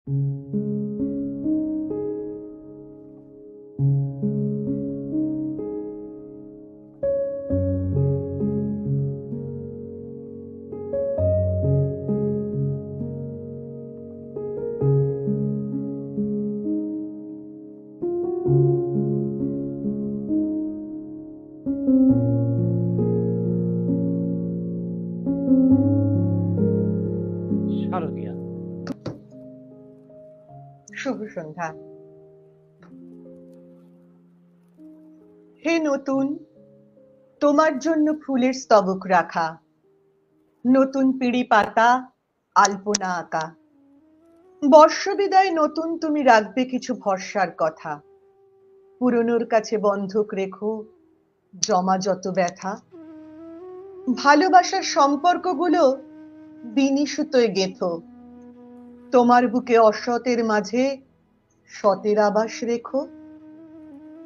শারদিয়া, শুভ সন্ধ্যা। হে নতুন, তোমার জন্য ফুলের স্তবক রাখা, নতুন পিড়ি পাতা, আলপনা আঁকা। বর্ষ বিদায় নতুন তুমি রাখবে কিছু ভরসার কথা, পুরনোর কাছে বন্ধক রেখো জমা যত ব্যথা। ভালোবাসার সম্পর্কগুলো বিনি সুতোয় গেঁথো, তোমার বুকে অসতের মাঝে সতের আবাস রেখো।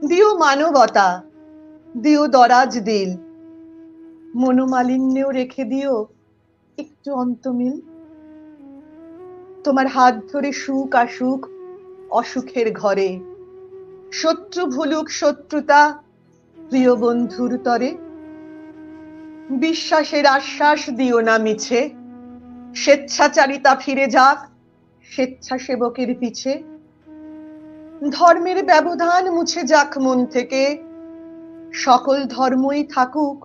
দিও মানবতা, দিও দরাজ দিল, মনোমালিন্যেও রেখে দিও একটু অন্তমিল। তোমার হাত ধরে সুখ আসুক অসুখের ঘরে, শত্রু ভুলুক শত্রুতা প্রিয় বন্ধুর তরে। বিশ্বাসের আশ্বাস দিও না মিছে, স্বেচ্ছাচারিতা ফিরে যাক স্বেচ্ছাসেবকের পিছে। ধর্মের ব্যবধান মুছে যাক মন থেকে, সকল ধর্মই থাকুক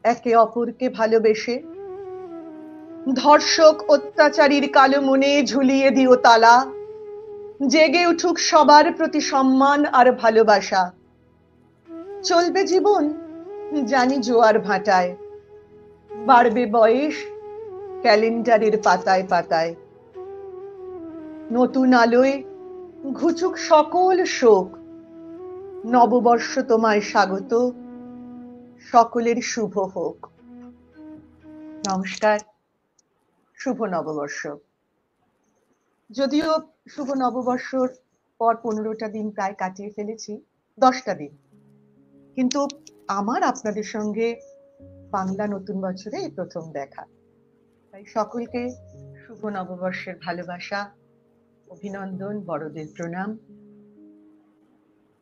একে অপরকে ভালোবেসে। ধর্ষক অত্যাচারীর কালো মনে ঝুলিয়ে দিও তালা, জেগে উঠুক সবার প্রতি সম্মান আর ভালোবাসা। চলবে জীবন জানি জোয়ার ভাটায়, বাড়বে বয়স ক্যালেন্ডারের পাতায় পাতায়। নতুন আলোয় ঘুচুক সকল শোক, নববর্ষ তোমায় স্বাগত, সকলের শুভ হোক। নমস্কার, শুভ নববর্ষ। যদিও শুভ নববর্ষর পর 15টা দিন প্রায় কাটিয়ে ফেলেছি, 10টা দিন, কিন্তু আমার আপনাদের সঙ্গে বাংলা নতুন বছরে এই প্রথম দেখা। তাই সকলকে শুভ নববর্ষের ভালোবাসা, অভিনন্দন, বড়দের প্রণাম।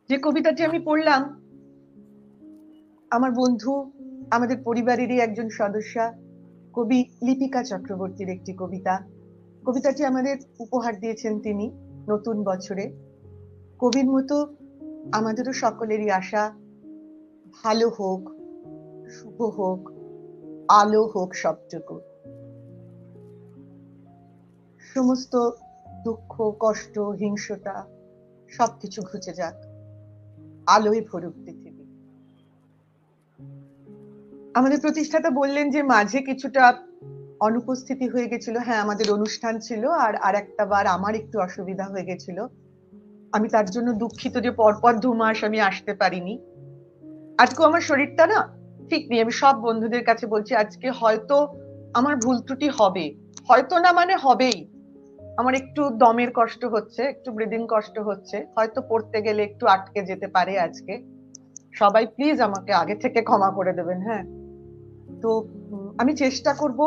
যে কবিতাটি আমি পড়লাম, আমার বন্ধু, আমাদের পরিবারেরই একজন সদস্যা, কবি লিপিকা চক্রবর্তীর একটি কবিতা। কবিতাটি আমাদের উপহার দিয়েছেন তিনি নতুন বছরে। কবির মতো আমাদেরও সকলেরই আশা ভালো হোক, শুভ হোক, আলো হোক সবটুকু। সমস্ত দুঃখ, কষ্ট, হিংসতা সবকিছু ঘুচে যাক, আলোয় ভরুক পৃথিবী। আমাদের প্রতিষ্ঠাতা বললেন যে মাঝে কিছুটা অনুপস্থিতি হয়ে গেছিল। হ্যাঁ, আমাদের অনুষ্ঠান ছিল, আর একটা বার আমার একটু অসুবিধা হয়ে গেছিল। আমি তার জন্য দুঃখিত যে পরপর 2 মাস আমি আসতে পারিনি। আজকে আমার শরীরটা না ঠিক নেই। আমি সব বন্ধুদের কাছে বলছি আজকে হয়তো আমার ভুল ত্রুটি হবে, হয়তো না মানে হবেই। আমার একটু দমের কষ্ট হচ্ছে, একটু ব্রিদিং কষ্ট হচ্ছে, হয়তো পড়তে গেলে একটু আটকে যেতে পারে আজকে। সবাই প্লিজ আমাকে আগে থেকে ক্ষমা করে দেবেন। হ্যাঁ, তো আমি চেষ্টা করব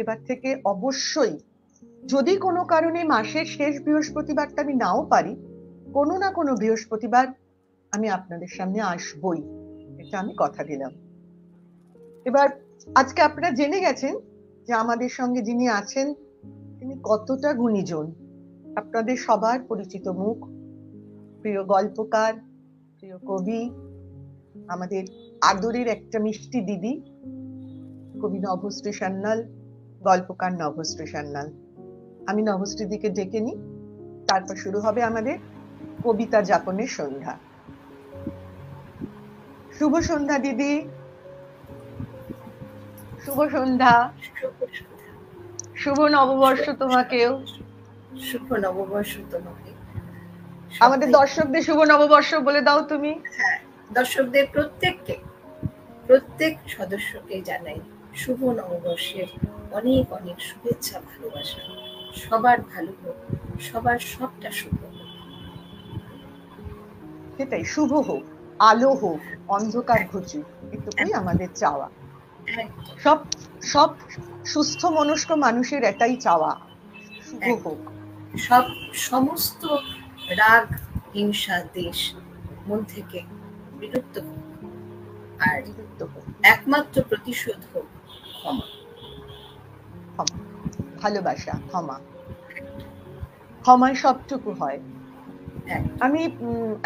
এবার থেকে অবশ্যই, যদি কোনো কারণে মাসের শেষ বৃহস্পতিবারটা আমি নাও পারি, কোনো না কোনো বৃহস্পতিবার আমি আপনাদের সামনে আসবই, এটা আমি কথা দিলাম। এবার আজকে আপনারা জেনে গেছেন যে আমাদের সঙ্গে যিনি আছেন তিনি কতটা গুণীজন। আপনাদের সবার পরিচিত মুখ, প্রিয় গল্পকার, প্রিয় কবি, আমাদের আদরের একটা মিষ্টি দিদি, কবি নভশ্রী সান্যাল, গল্পকার নভশ্রী সান্যাল। আমি নভশ্রীদিকে ডেকে নিই, তারপর শুরু হবে আমাদের কবিতা যাপনের সন্ধ্যা। শুভ সন্ধ্যা দিদি। শুভ সন্ধ্যা। শুভ নববর্ষ তোমাকেও। শুভ নববর্ষ তোমাকে। আমাদের দর্শকদের শুভ নববর্ষ বলে দাও তুমি। হ্যাঁ, দর্শকদের প্রত্যেককে, প্রত্যেক সদস্যকে জানাই শুভ নববর্ষের অনেক অনেক শুভেচ্ছা, ভালোবাসা। সবার ভালো হোক, সবার সবটা শুভ হোক। সেটাই, শুভ হোক, আলো হোক, অন্ধকার ঘুচুক, এটুকুই আমাদের চাওয়া। সব সুস্থ মনস্ক মানুষের এটাই চাওয়া, শুভ হোক। সমস্ত রাগ, হিংসা, দেশ মন থেকে বিলুপ্ত হোক, আর একমাত্র প্রতিশোধ হোক ক্ষমা। ভালোবাসা, ক্ষমায় সবটুকু হয়। আমি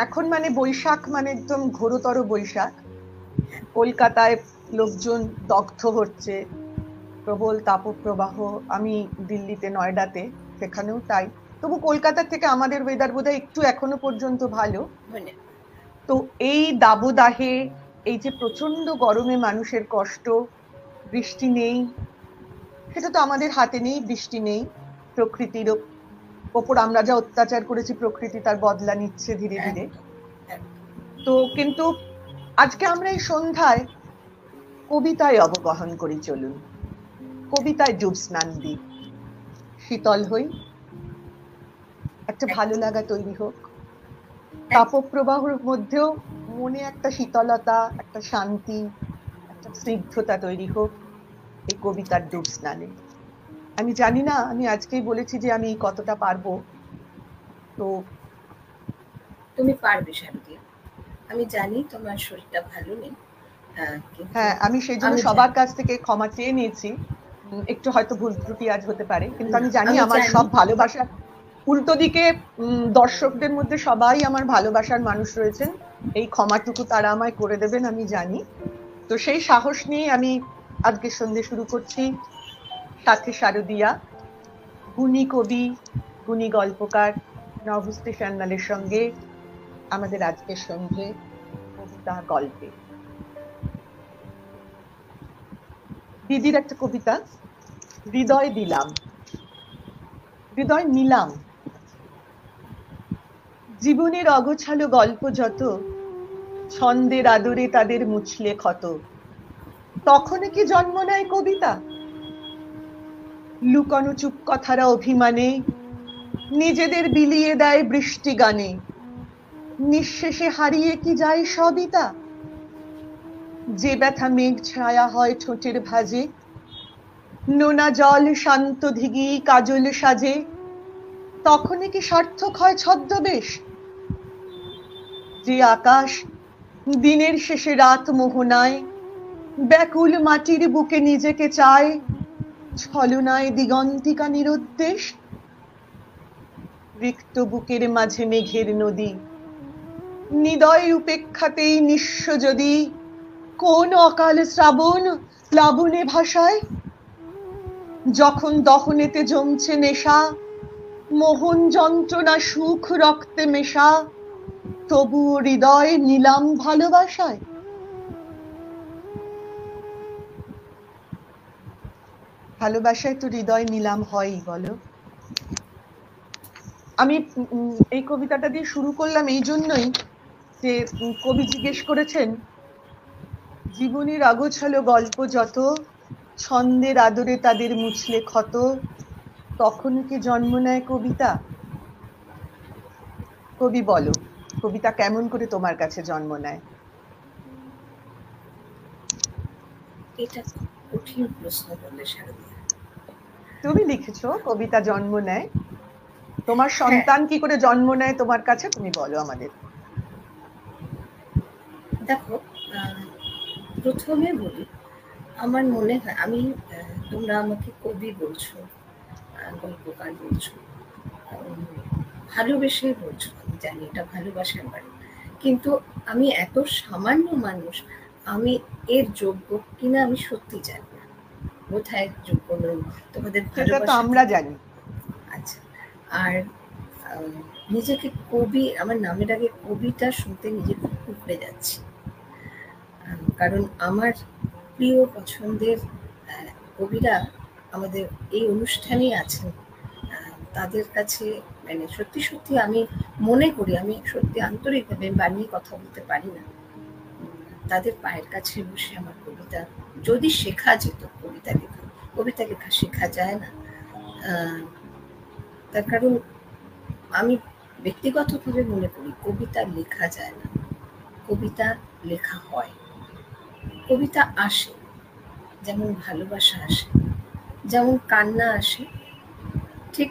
এখন মানে বৈশাখ মানে একদম ঘোরতর বৈশাখ, কলকাতায় লোকজন দগ্ধ হচ্ছে, প্রবল তাপপ্রবাহ। আমি দিল্লিতে, নয়ডাতে, সেখানেও তাই। তবু কলকাতার থেকে আমাদের ওয়েদার বোধহয় একটু এখনো পর্যন্ত ভালো। তো এই দাবদাহে, এই যে প্রচন্ড গরমে মানুষের কষ্ট, বৃষ্টি নেই, সেটা তো আমাদের হাতে নেই। বৃষ্টি নেই, প্রকৃতির ওপর আমরা যা অত্যাচার করেছি প্রকৃতি তার বদলা নিচ্ছে ধীরে ধীরে। তো কিন্তু আজকে আমরা এই সন্ধ্যায় কবিতায় অবগাহন করি। চলুন কবিতায় ডুব স্নান দিই, শীতল হই, একটা ভালো লাগা তৈরি হোক। তাপপ্রবাহের মধ্যেও মনে একটা শীতলতা, একটা শান্তি, একটা স্নিগ্ধতা তৈরি হোক এই কবিতার ডুব স্নানে। আমি জানি না, আমি আজকেই বলেছি যে আমি কতটা পারবো। তো তুমি পারবে শান্তি, আমি জানি তোমার শরীরটা ভালো নেই। হ্যাঁ, আমি সেই জন্য সবার কাছ থেকে ক্ষমা চেয়ে নিয়েছি। একটু হয়তো ভুল ত্রুটি আজ হতে পারে, কিন্তু আমি জানি আমার সব ভালোবাসা উল্টো দিকে দর্শকদের মধ্যে সবাই আমার ভালোবাসার মানুষ রয়েছেন, এই ক্ষমাটুকু তারা আমায় করে দেবেন আমি জানি। তো সেই সাহস নিয়ে আমি আজকে সন্ধ্যে শুরু করছি। সাথে শারদিয়া, গুণী কবি, গুণী গল্পকার নভশ্রী সান্যালের সঙ্গে আমাদের আজকের সন্ধ্যে কবিতা গল্পে। দিদির একটা কবিতা, হৃদয় দিলাম, হৃদয় নিলাম। জীবনের অগোছালো গল্প যত, ছন্দের আদরে তাদের মুছলে ক্ষত, তখন কি জন্ম নেয় কবিতা? লুকানো চুপ কথারা অভিমানে নিজেদের বিলিয়ে দেয় বৃষ্টি গানে, নিঃশেষে হারিয়ে কি যায় সবিতা? যে ব্যথা মেঘ ছায়া হয় ঠোঁটের ভাজে, নোনা জল শান্ত দিঘি কাজল সাজে, তখনই কি সার্থক হয় ছদ্মবেশ? যে আকাশ দিনের শেষে রাত মোহনায় ব্যাকুল মাটির বুকে নিজেকে চায়, ছলনায় দিগন্তিকা নিরুদ্দেশ। রিক্ত বুকের মাঝে মেঘের নদী, নিদয় উপেক্ষাতেই নিঃস্ব যদি, কোন অকাল শ্রাবণ প্লাবনে ভাষায়? যখন দহনেতে জমছে নেশা, মোহন যন্ত্রণা সুখ রক্তে মেশা, তবুও হৃদয় নিলাম ভালোবাসায়। ভালোবাসায় তো হৃদয় নিলাম হয়, বলো? আমি এই কবিতাটা দিয়ে শুরু করলাম এই জন্যই যে কবি জিজ্ঞেস করেছেন, জীবনের অগোছালো গল্প যত, ছন্দের আদরে তাদের মুছলে ক্ষত, তখন কি জন্ম নেয় কবিতা? কবি বলো, কবিতা কেমন করে তোমার কাছে জন্ম নেয়? এটা কঠিন প্রশ্ন বললে শারদিয়া। তুমি লিখেছো কবিতা জন্ম নেয়, তোমার সন্তান কি করে জন্ম নেয় তোমার কাছে, তুমি বলো আমাদের। দেখো, প্রথমে বলি, আমার মনে হয় আমি, তোমরা আমাকে কবি বলছো, গল্পকার বলছো, ভালোবেসে বলছো, আমি জানি এটা ভালোবাসার বাড়ি, কিন্তু আমি এত সামান্য মানুষ, আমি এর যোগ্য কিনা আমি সত্যি জানি না। বোধহয় যোগ্য নই তোমাদের ভালোবাসা, আমরা জানি। আচ্ছা, আর নিজেকে কবি, আমার নামের আগে কবিতা শুনতে নিজে খুব উপড়ে যাচ্ছি, কারণ আমার প্রিয় পছন্দের কবিরা আমাদের এই অনুষ্ঠানেই আছেন। তাদের কাছে মানে সত্যি সত্যি আমি মনে করি, আমি সত্যি আন্তরিকভাবে বানিয়ে কথা বলতে পারি না, তাদের পায়ের কাছে বসে আমার কবিতা যদি শেখা যেত, কবিতা লেখা শেখা যায় না। তার কারণ আমি ব্যক্তিগতভাবে মনে করি কবিতা লেখা যায় না, কবিতা লেখা হয়। কবিতা আসে, যেমন ভালোবাসা আসে, যেমন কান্না আসে, ঠিক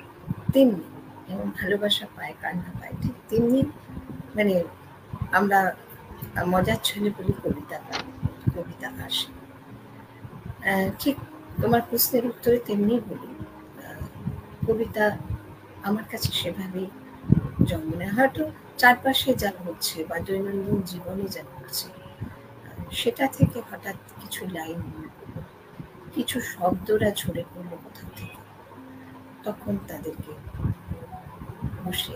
তেমনি এবং ভালোবাসা পায়, কান্না পায়, ঠিক তেমনি মানে আমরা মজার ছলে বলি কবিতা পাই, কবিতা আসে। ঠিক তোমার প্রশ্নের উত্তরে তেমনি বলি, কবিতা আমার কাছে সেভাবেই জন্ম নেয়। হয়তো চারপাশে যা হচ্ছে বা দৈনন্দিন জীবনে যা ঘটছে সেটা থেকে হঠাৎ কিছু লাইন, কিছু শব্দরা ঝরে পড়লো কোথাও থেকে, তখন তাদেরকে বসে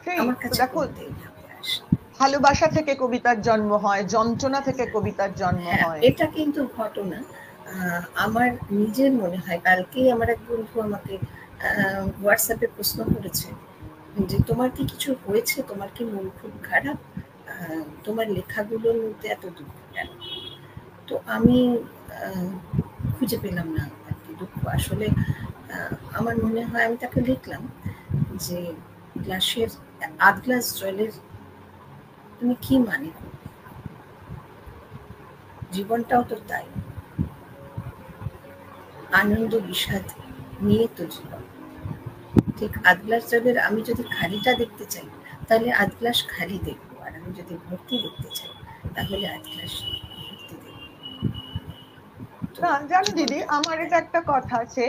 সেই আমার কাছে দেখো, কবিতা এইভাবে আসে। ভালোবাসা থেকে কবিতার জন্ম হয়, যন্ত্রণা থেকে কবিতার জন্ম হ্যাঁ, হয়। এটা কিন্তু ঘটনা। আমার নিজের মনে হয়, কালকেই আমার এক বন্ধু আমাকে হোয়াটসঅ্যাপে প্রশ্ন করেছে যে তোমার কি কিছু হয়েছে, তোমার কি মন খুব খারাপ, তোমার লেখাগুলোর মধ্যে এত দুঃখ কেন? তো আমি খুঁজে পেলাম না আর কি দুঃখ। আসলে আমার মনে হয় আমি তাকে লিখলাম যে গ্লাসের আধ গ্লাস জলের তুমি কি মানে করবে? জীবনটাও তো তাই, আনন্দ বিষাদ নিয়ে তো জীবন। ঠিক আধ গ্লাস জলের আমি যদি খালিটা দেখতে চাই তাহলে আধ গ্লাস খালি দেখবো, আর আমি যদি ভর্তি দেখতে চাই তাহলে আধ গ্লাস ভর্তি দেখবো। না জানো দিদি, আমার এটা একটা কথা আছে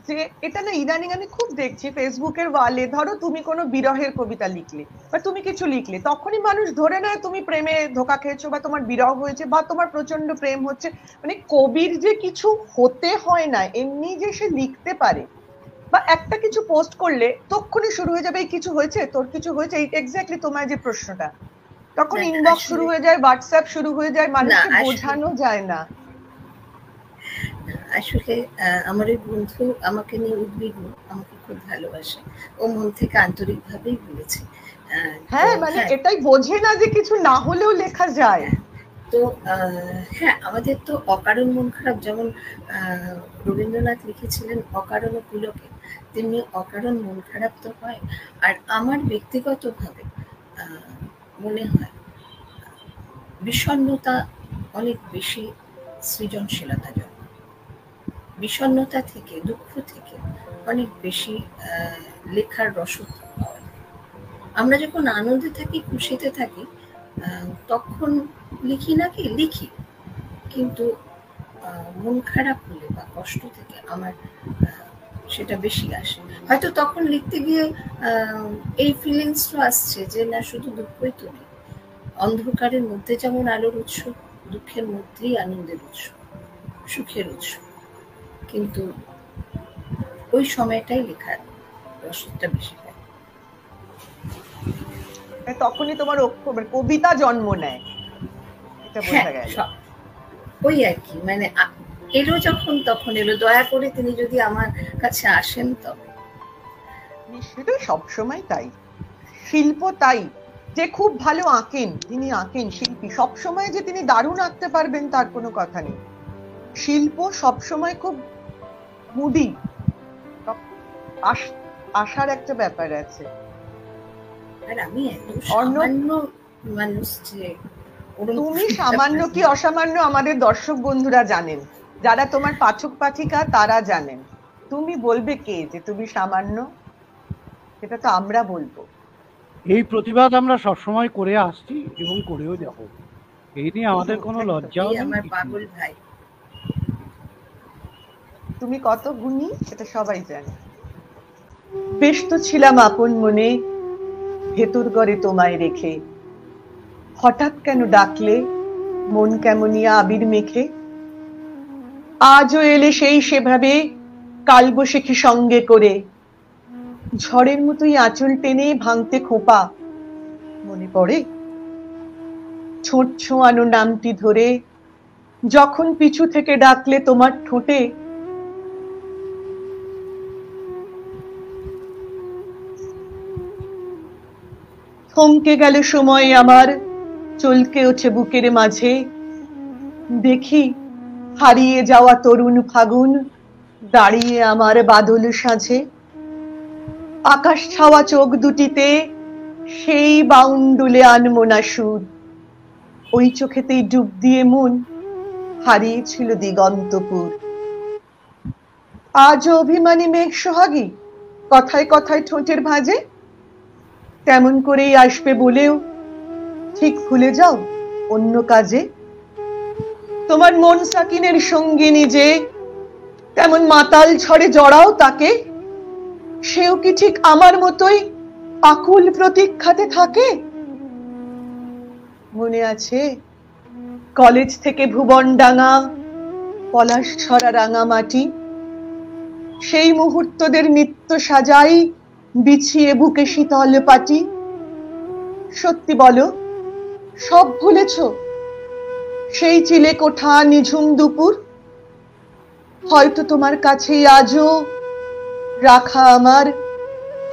যে এটা না ইদানিং আমি খুব দেখছি ফেসবুকের ওয়ালে, ধরো তুমি কোনো বিরহের কবিতা লিখলে বা তুমি কিছু লিখলে, তখনই মানুষ ধরে নেয় তুমি প্রেমে ধোকা খেয়েছো বা তোমার বিরহ হয়েছে বা তোমার প্রচন্ড প্রেম হচ্ছে। মানে কবির যে কিছু হতে হয় না, এমনি যে সে লিখতে পারে, বা একটা কিছু পোস্ট করলে তখনই শুরু হয়ে যাবে এই কিছু হয়েছে, তোর কিছু হয়েছে, এই এক্স্যাক্টলি তোমার যে প্রশ্নটা, তখন না ইনবক্স শুরু আসলে হয়ে যায়, হোয়াটসঅ্যাপ শুরু হয়ে যায়, না মানুষকে আসলে বোঝানো যায় না। আসলে আমার ওই বন্ধু আমাকে নিয়ে উদ্বিগ্ন, আমাকে খুব ভালোবাসে, ও মন থেকে আন্তরিকভাবেই বলেছে। তো হ্যাঁ, মানে হ্যাঁ, এটাই বোঝে না যে কিছু না হলেও লেখা যায়। তো হ্যাঁ, আমাদের তো অকারণ মন খারাপ, যেমন রবীন্দ্রনাথ লিখেছিলেন অকারণ পুলকে, তেমনি অকারণ মন খারাপ তো হয়। আর আমার ব্যক্তিগতভাবে মনে হয় বিষণ্ণতা অনেক বেশি সৃজনশীলতা জন্ম, বিষণ্ণতা থেকে, দুঃখ থেকে অনেক বেশি লেখার রসদ পাওয়া যায়। আমরা যখন আনন্দে থাকি, খুশিতে থাকি, তখন লিখি নাকি লিখি, কিন্তু মন খারাপ হলে বা কষ্ট থেকে আমার সেটা বেশি আসে। হয়তো তখন লিখতে গিয়ে এই ফিলিংসটা আসছে যে না, শুধু দুঃখই তো নেই, অন্ধকারের মধ্যে যেমন আলোর উৎস, দুঃখের মধ্যেই আনন্দের উৎস, সুখের উৎস। কিন্তু ওই সময়টাই লেখার রসদটা বেশি পায়। তখনই তোমার অক্ষর কবিতা জন্ম নেয়, এটা হ্যাঁ, বোঝা গেল। ওই আর কি, মানে এলো যখন তখন এলো, দয়া করে তিনি যদি আমার কাছে আসেন তবে। নিশ্চয়ই, সবসময় তাই। শিল্প তাই, যে খুব ভালো আঁকেন, তিনি আঁকেন শিল্পী, সবসময় যে তিনি দারুণ আঁকতে পারবেন তার কোনো কথা নেই। শিল্প সবসময় খুব মুডি, আশার একটা ব্যাপার আছে। আর আমি এত সামান্য মানুষ যে তুমি সামান্য কি অসামান্য আমাদের দর্শক বন্ধুরা জানেন, যারা তোমার পাঠক পাঠিকা তারা জানেন। তুমি বলবে কে যে তুমি সামান্য? সেটা তো আমরা বলবো। এই প্রতিবাদ আমরা সবসময় করে আসছি এবং করেও যাব, এই নিয়ে আমাদের কোনো লজ্জাও নেই। আমার পাগল ভাই, তুমি কত গুণী সেটা সবাই জানে। ব্যস্ত ছিলাম আপন মনে, ভেতর ঘরে তোমায় রেখে, হঠাৎ কেন ডাকলে মন কেমনিয়া আবির মেখে। আজও এলে সেই সেভাবে কালবৈশাখী সঙ্গে করে, ঝড়ের মতোই আঁচল টেনে ভাঙতে খোঁপা। মনে পড়ে ছোট ছোঁয়ানো নামটি ধরে, যখন পিছু থেকে ডাকলে তোমার ঠোঁটে। থমকে গেল সময় আমার, চলকে ওঠে বুকের মাঝে, দেখি হারিয়ে যাওয়া তরুণ ফাগুন দাঁড়িয়ে আমার বাদল সাজে। আকাশ ছাওয়া চোখ দুটিতে সেই বাউন্ডুলে আনমনা সুর, ওই চোখেতেই ডুব দিয়ে মন হারিয়েছিল দিগন্তপুর। আজ অভিমানী মেঘ সোহাগী কথায় কথায় ঠোঁটের ভাঁজে, তেমন করেই আসবে বলেও ঠিক ভুলে যাও অন্য কাজে। তোমার মন সাকিনের সঙ্গিনী যে, তেমন মাতাল ঝড়ে জড়াও তাকে, সেও কি ঠিক আমার মতোই আকুল প্রতীক্ষাতে থাকে? মনে আছে কলেজ থেকে ভুবনডাঙ্গা, পলাশ ছড়া রাঙামাটি, সেই মুহূর্তদের নিত্য সাজাই বিছিয়ে বুকে শীতল পাটি। সত্যি বলো, সব ভুলেছ? সেই চিলে কোঠা নিঝুম দুপুর, হয়তো তোমার কাছেই আজও রাখা আমার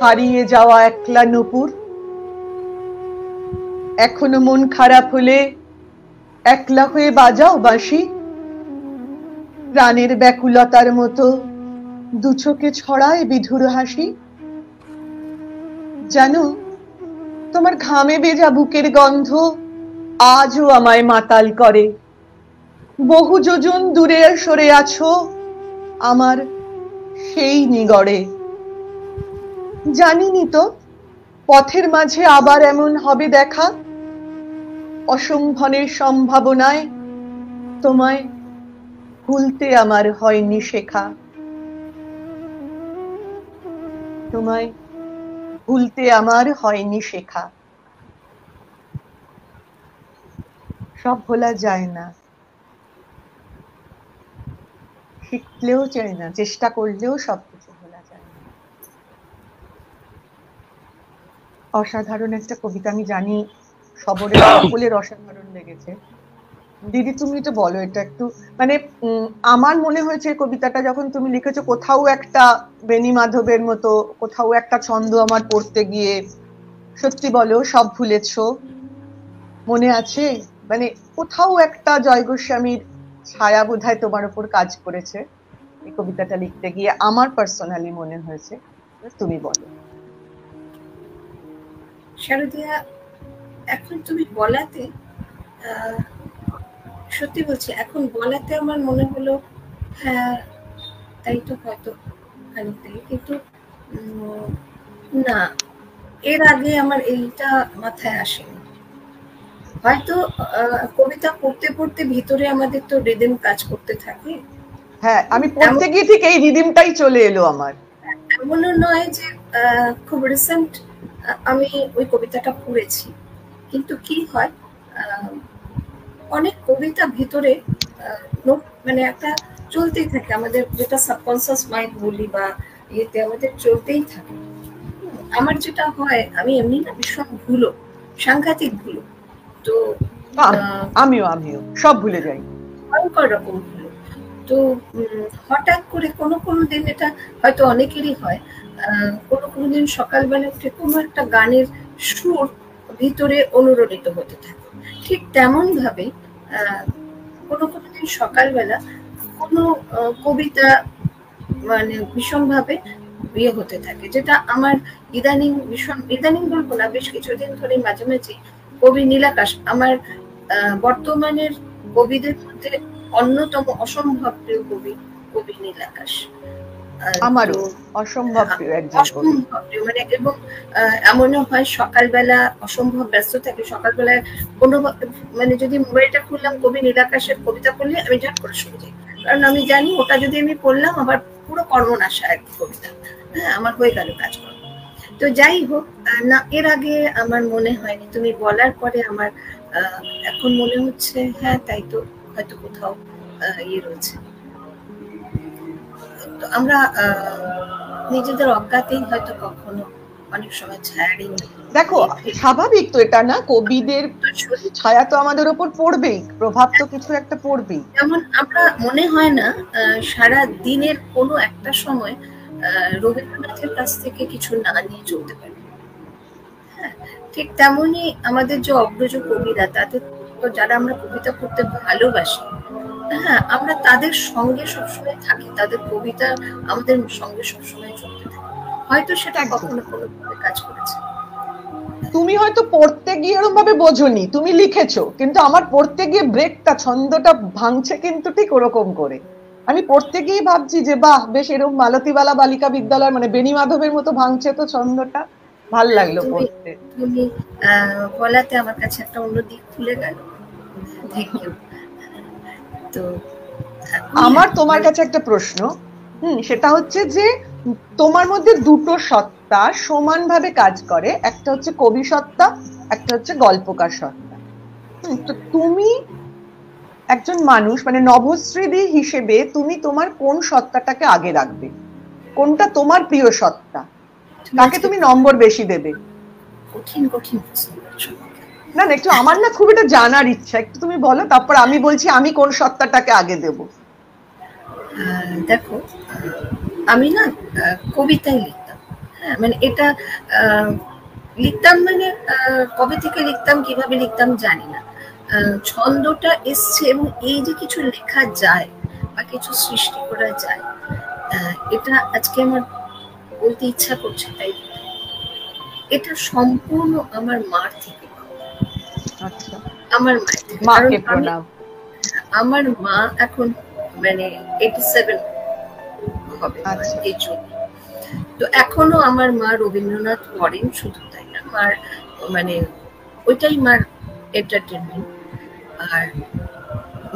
হারিয়ে যাওয়া একলা নূপুর। এখনো মন খারাপ হলে একলা হয়ে বাজাও বাঁশি, প্রাণের ব্যাকুলতার মতো দু চোখে ছড়ায় বিধুর হাসি। জানো, তোমার ঘামে ভেজা বুকের গন্ধ আজও আমায় মাতাল করে। বহু যোজন দূরে সরে আছো আমার সেই নিগড়ে। জানিনি তো পথের মাঝে আবার এমন হবে দেখা, অসম্ভনের সম্ভাবনায় তোমায় ভুলতে আমার হয়নি শেখা। তোমায় ভুলতে আমার হয়নি শেখা। সব ভোলা যায় না, শিখলেও চাই না, চেষ্টা করলেও সবকিছু ভোলা যায় না। অসাধারণ একটা কবিতা, আমি জানি সকলের অসাধারণ লেগেছে। দিদি তুমি তো বলো এটা একটু, মানে আমার মনে হয়েছে কবিতাটা যখন তুমি লিখেছো, কোথাও একটা বেনি মাধবের মতো, কোথাও একটা ছন্দ আমার পড়তে গিয়ে, সত্যি বলো সব ভুলেছো, মনে আছে, মানে কোথাও একটা জয় গোস্বামীর ছায়া বোধহয় তোমার উপর কাজ করেছে এই কবিতাটা লিখতে গিয়ে, আমার পার্সোনালি মনে হয়েছে। তুমি বলো। শারদিয়া, এখন তুমি বলাতে, সত্যি বলছি, এখন বলাতে আমার মনে হলো হ্যাঁ তাই তো, হয়তো খানিকটাই, কিন্তু না, এর আগে আমার এইটা মাথায় আসেনি। হয়তো কবিতা পড়তে পড়তে ভিতরে আমাদের তো রিদম কাজ করতে থাকে। হ্যাঁ, আমি পড়তে গিয়ে ঠিক এই রিদমটাই চলে এলো আমার। এমনও নয় যে খুব রিসেন্ট আমি ওই কবিতাটা পড়েছি, কিন্তু কি হয়, অনেক কবিতা ভিতরে মানে একটা চলতেই থাকে, আমাদের যেটা সাবকনসিয়াস মাইন্ড বলি বা ইয়েতে আমাদের চলতেই থাকে। আমার যেটা হয়, আমি এমনি না ভীষণ ভুলো, সাংঘাতিক ভুলো, তো আমিও সব ভুলে যাই, ভয়ঙ্কর রকম ভুলো। তো হঠাৎ করে কোনো দিন, এটা হয়তো অনেকেরই হয়, কোনো দিন সকালবেলা উঠে কোনো একটা গানের সুর ভিতরে অনুরণিত হতে থাকে। ঠিক তেমন ভাবে কোনো দিন সকালবেলা কোনো কবিতা মানে ভীষণ ভাবে বিয়ে হতে থাকে, যেটা আমার ইদানিং বলবো না, বেশ কিছুদিন ধরে মাঝে মাঝে কবি নীলাকাশ আমার বর্তমানের কবিদের মধ্যে অন্যতম অসম্ভব প্রিয় কবি নীলাকাশ। আমারও অসম্ভব প্রিয় একজন কবি, মানে এবং এমনও হয় সকালবেলা অসম্ভব ব্যস্ত থাকে, সকালবেলায় কোনো মানে যদি মোবাইলটা খুললাম কবি নীলাকাশের কবিতা পড়লে আমি ঝট করে শুনে যাই, কারণ আমি জানি ওটা যদি আমি পড়লাম আবার পুরো কর্মনাশা এক কবিতা, হ্যাঁ আমার হয়ে গেল কাজকর্ম। তো যাই হোক, না এর আগে আমার মনে হয়নি, তুমি বলার পরে আমার এখন মনে হচ্ছে হ্যাঁ তাই তো, হয়তো কোথাও ইয়ে রয়েছে। তো আমরা নিজেদের অজ্ঞাতেই হয়তো কখনো অনেক সময় ছায়া দিই। দেখো স্বাভাবিক তো এটা, না কবিদের ছায়া তো আমাদের উপর পড়বেই, প্রভাব তো কিছু একটা পড়বেই। যেমন আমরা মনে হয় না সারা দিনের কোনো একটা সময় রবীন্দ্রনাথের কাছ থেকে কিছু না নিয়ে চলতে পারি, হ্যাঁ ঠিক তেমনই আমাদের যে অগ্রজ কবিরা, তাদের তো যারা আমরা কবিতা পড়তে ভালোবাসি, হ্যাঁ আমরা তাদের সঙ্গে সবসময় থাকি, তাদের কবিতা আমাদের সঙ্গে সবসময় চলতে থাকে, হয়তো সেটা কখনো কোনো ভাবে কাজ করেছে। তুমি হয়তো পড়তে গিয়ে এরকম ভাবে বোঝোনি, তুমি লিখেছো, কিন্তু আমার পড়তে গিয়ে ব্রেকটা, ছন্দটা ভাঙছে কিন্তু ঠিক ওরকম করে, আমি পড়তে গিয়ে ভাবছি যে বাহ, বেশ এরকম মালতীবালা বালিকা বিদ্যালয় মানে বেণী মাধবের মতো ভাঙছে তো ছন্দটা, ভাল লাগলো পড়তে। তুমি বলাতে আমার কাছে একটা অন্য দিক খুলে গেল। Thank you. তো আমার তোমার কাছে একটা প্রশ্ন, সেটা হচ্ছে যে তোমার মধ্যে দুটো সত্তা সমানভাবে কাজ করে, একটা হচ্ছে কবি সত্তা, একটা হচ্ছে গল্পকার সত্তা। তো তুমি একজন মানুষ মানে নভশ্রীদি হিসেবে তুমি তোমার কোন সত্তাটাকে আগে রাখবে? কোনটা তোমার প্রিয় সত্তা? কাকে তুমি নম্বর বেশি দেবে? কঠিন কঠিন প্রশ্ন করছো। না না, একটু আমার না খুব এটা জানার ইচ্ছা, একটু তুমি বলো, তারপর আমি বলছি আমি কোন সত্তাটাকে আগে দেব। দেখো, আমি না কবিতায় লিখতাম। হ্যাঁ, মানে এটা লিখতাম, মানে কবে থেকে লিখতাম, কিভাবে লিখতাম জানি না। ছন্দটা এসছে, এবং এই যে কিছু লেখা যায় বা কিছু সৃষ্টি করা যায়, এটা আজকে আমার বলতে ইচ্ছা করছে, তাই এটা সম্পূর্ণ আমার মার থেকে। আচ্ছা, আমার মায়ের থেকে। মাকে প্রণাম। আমার মা এখন মানে 87 হবে এই জন্য। তো এখনো আমার মা রবীন্দ্রনাথ পড়েন, শুধু তাই না, মার মানে ওইটাই মার এন্টারটেনমেন্ট। আর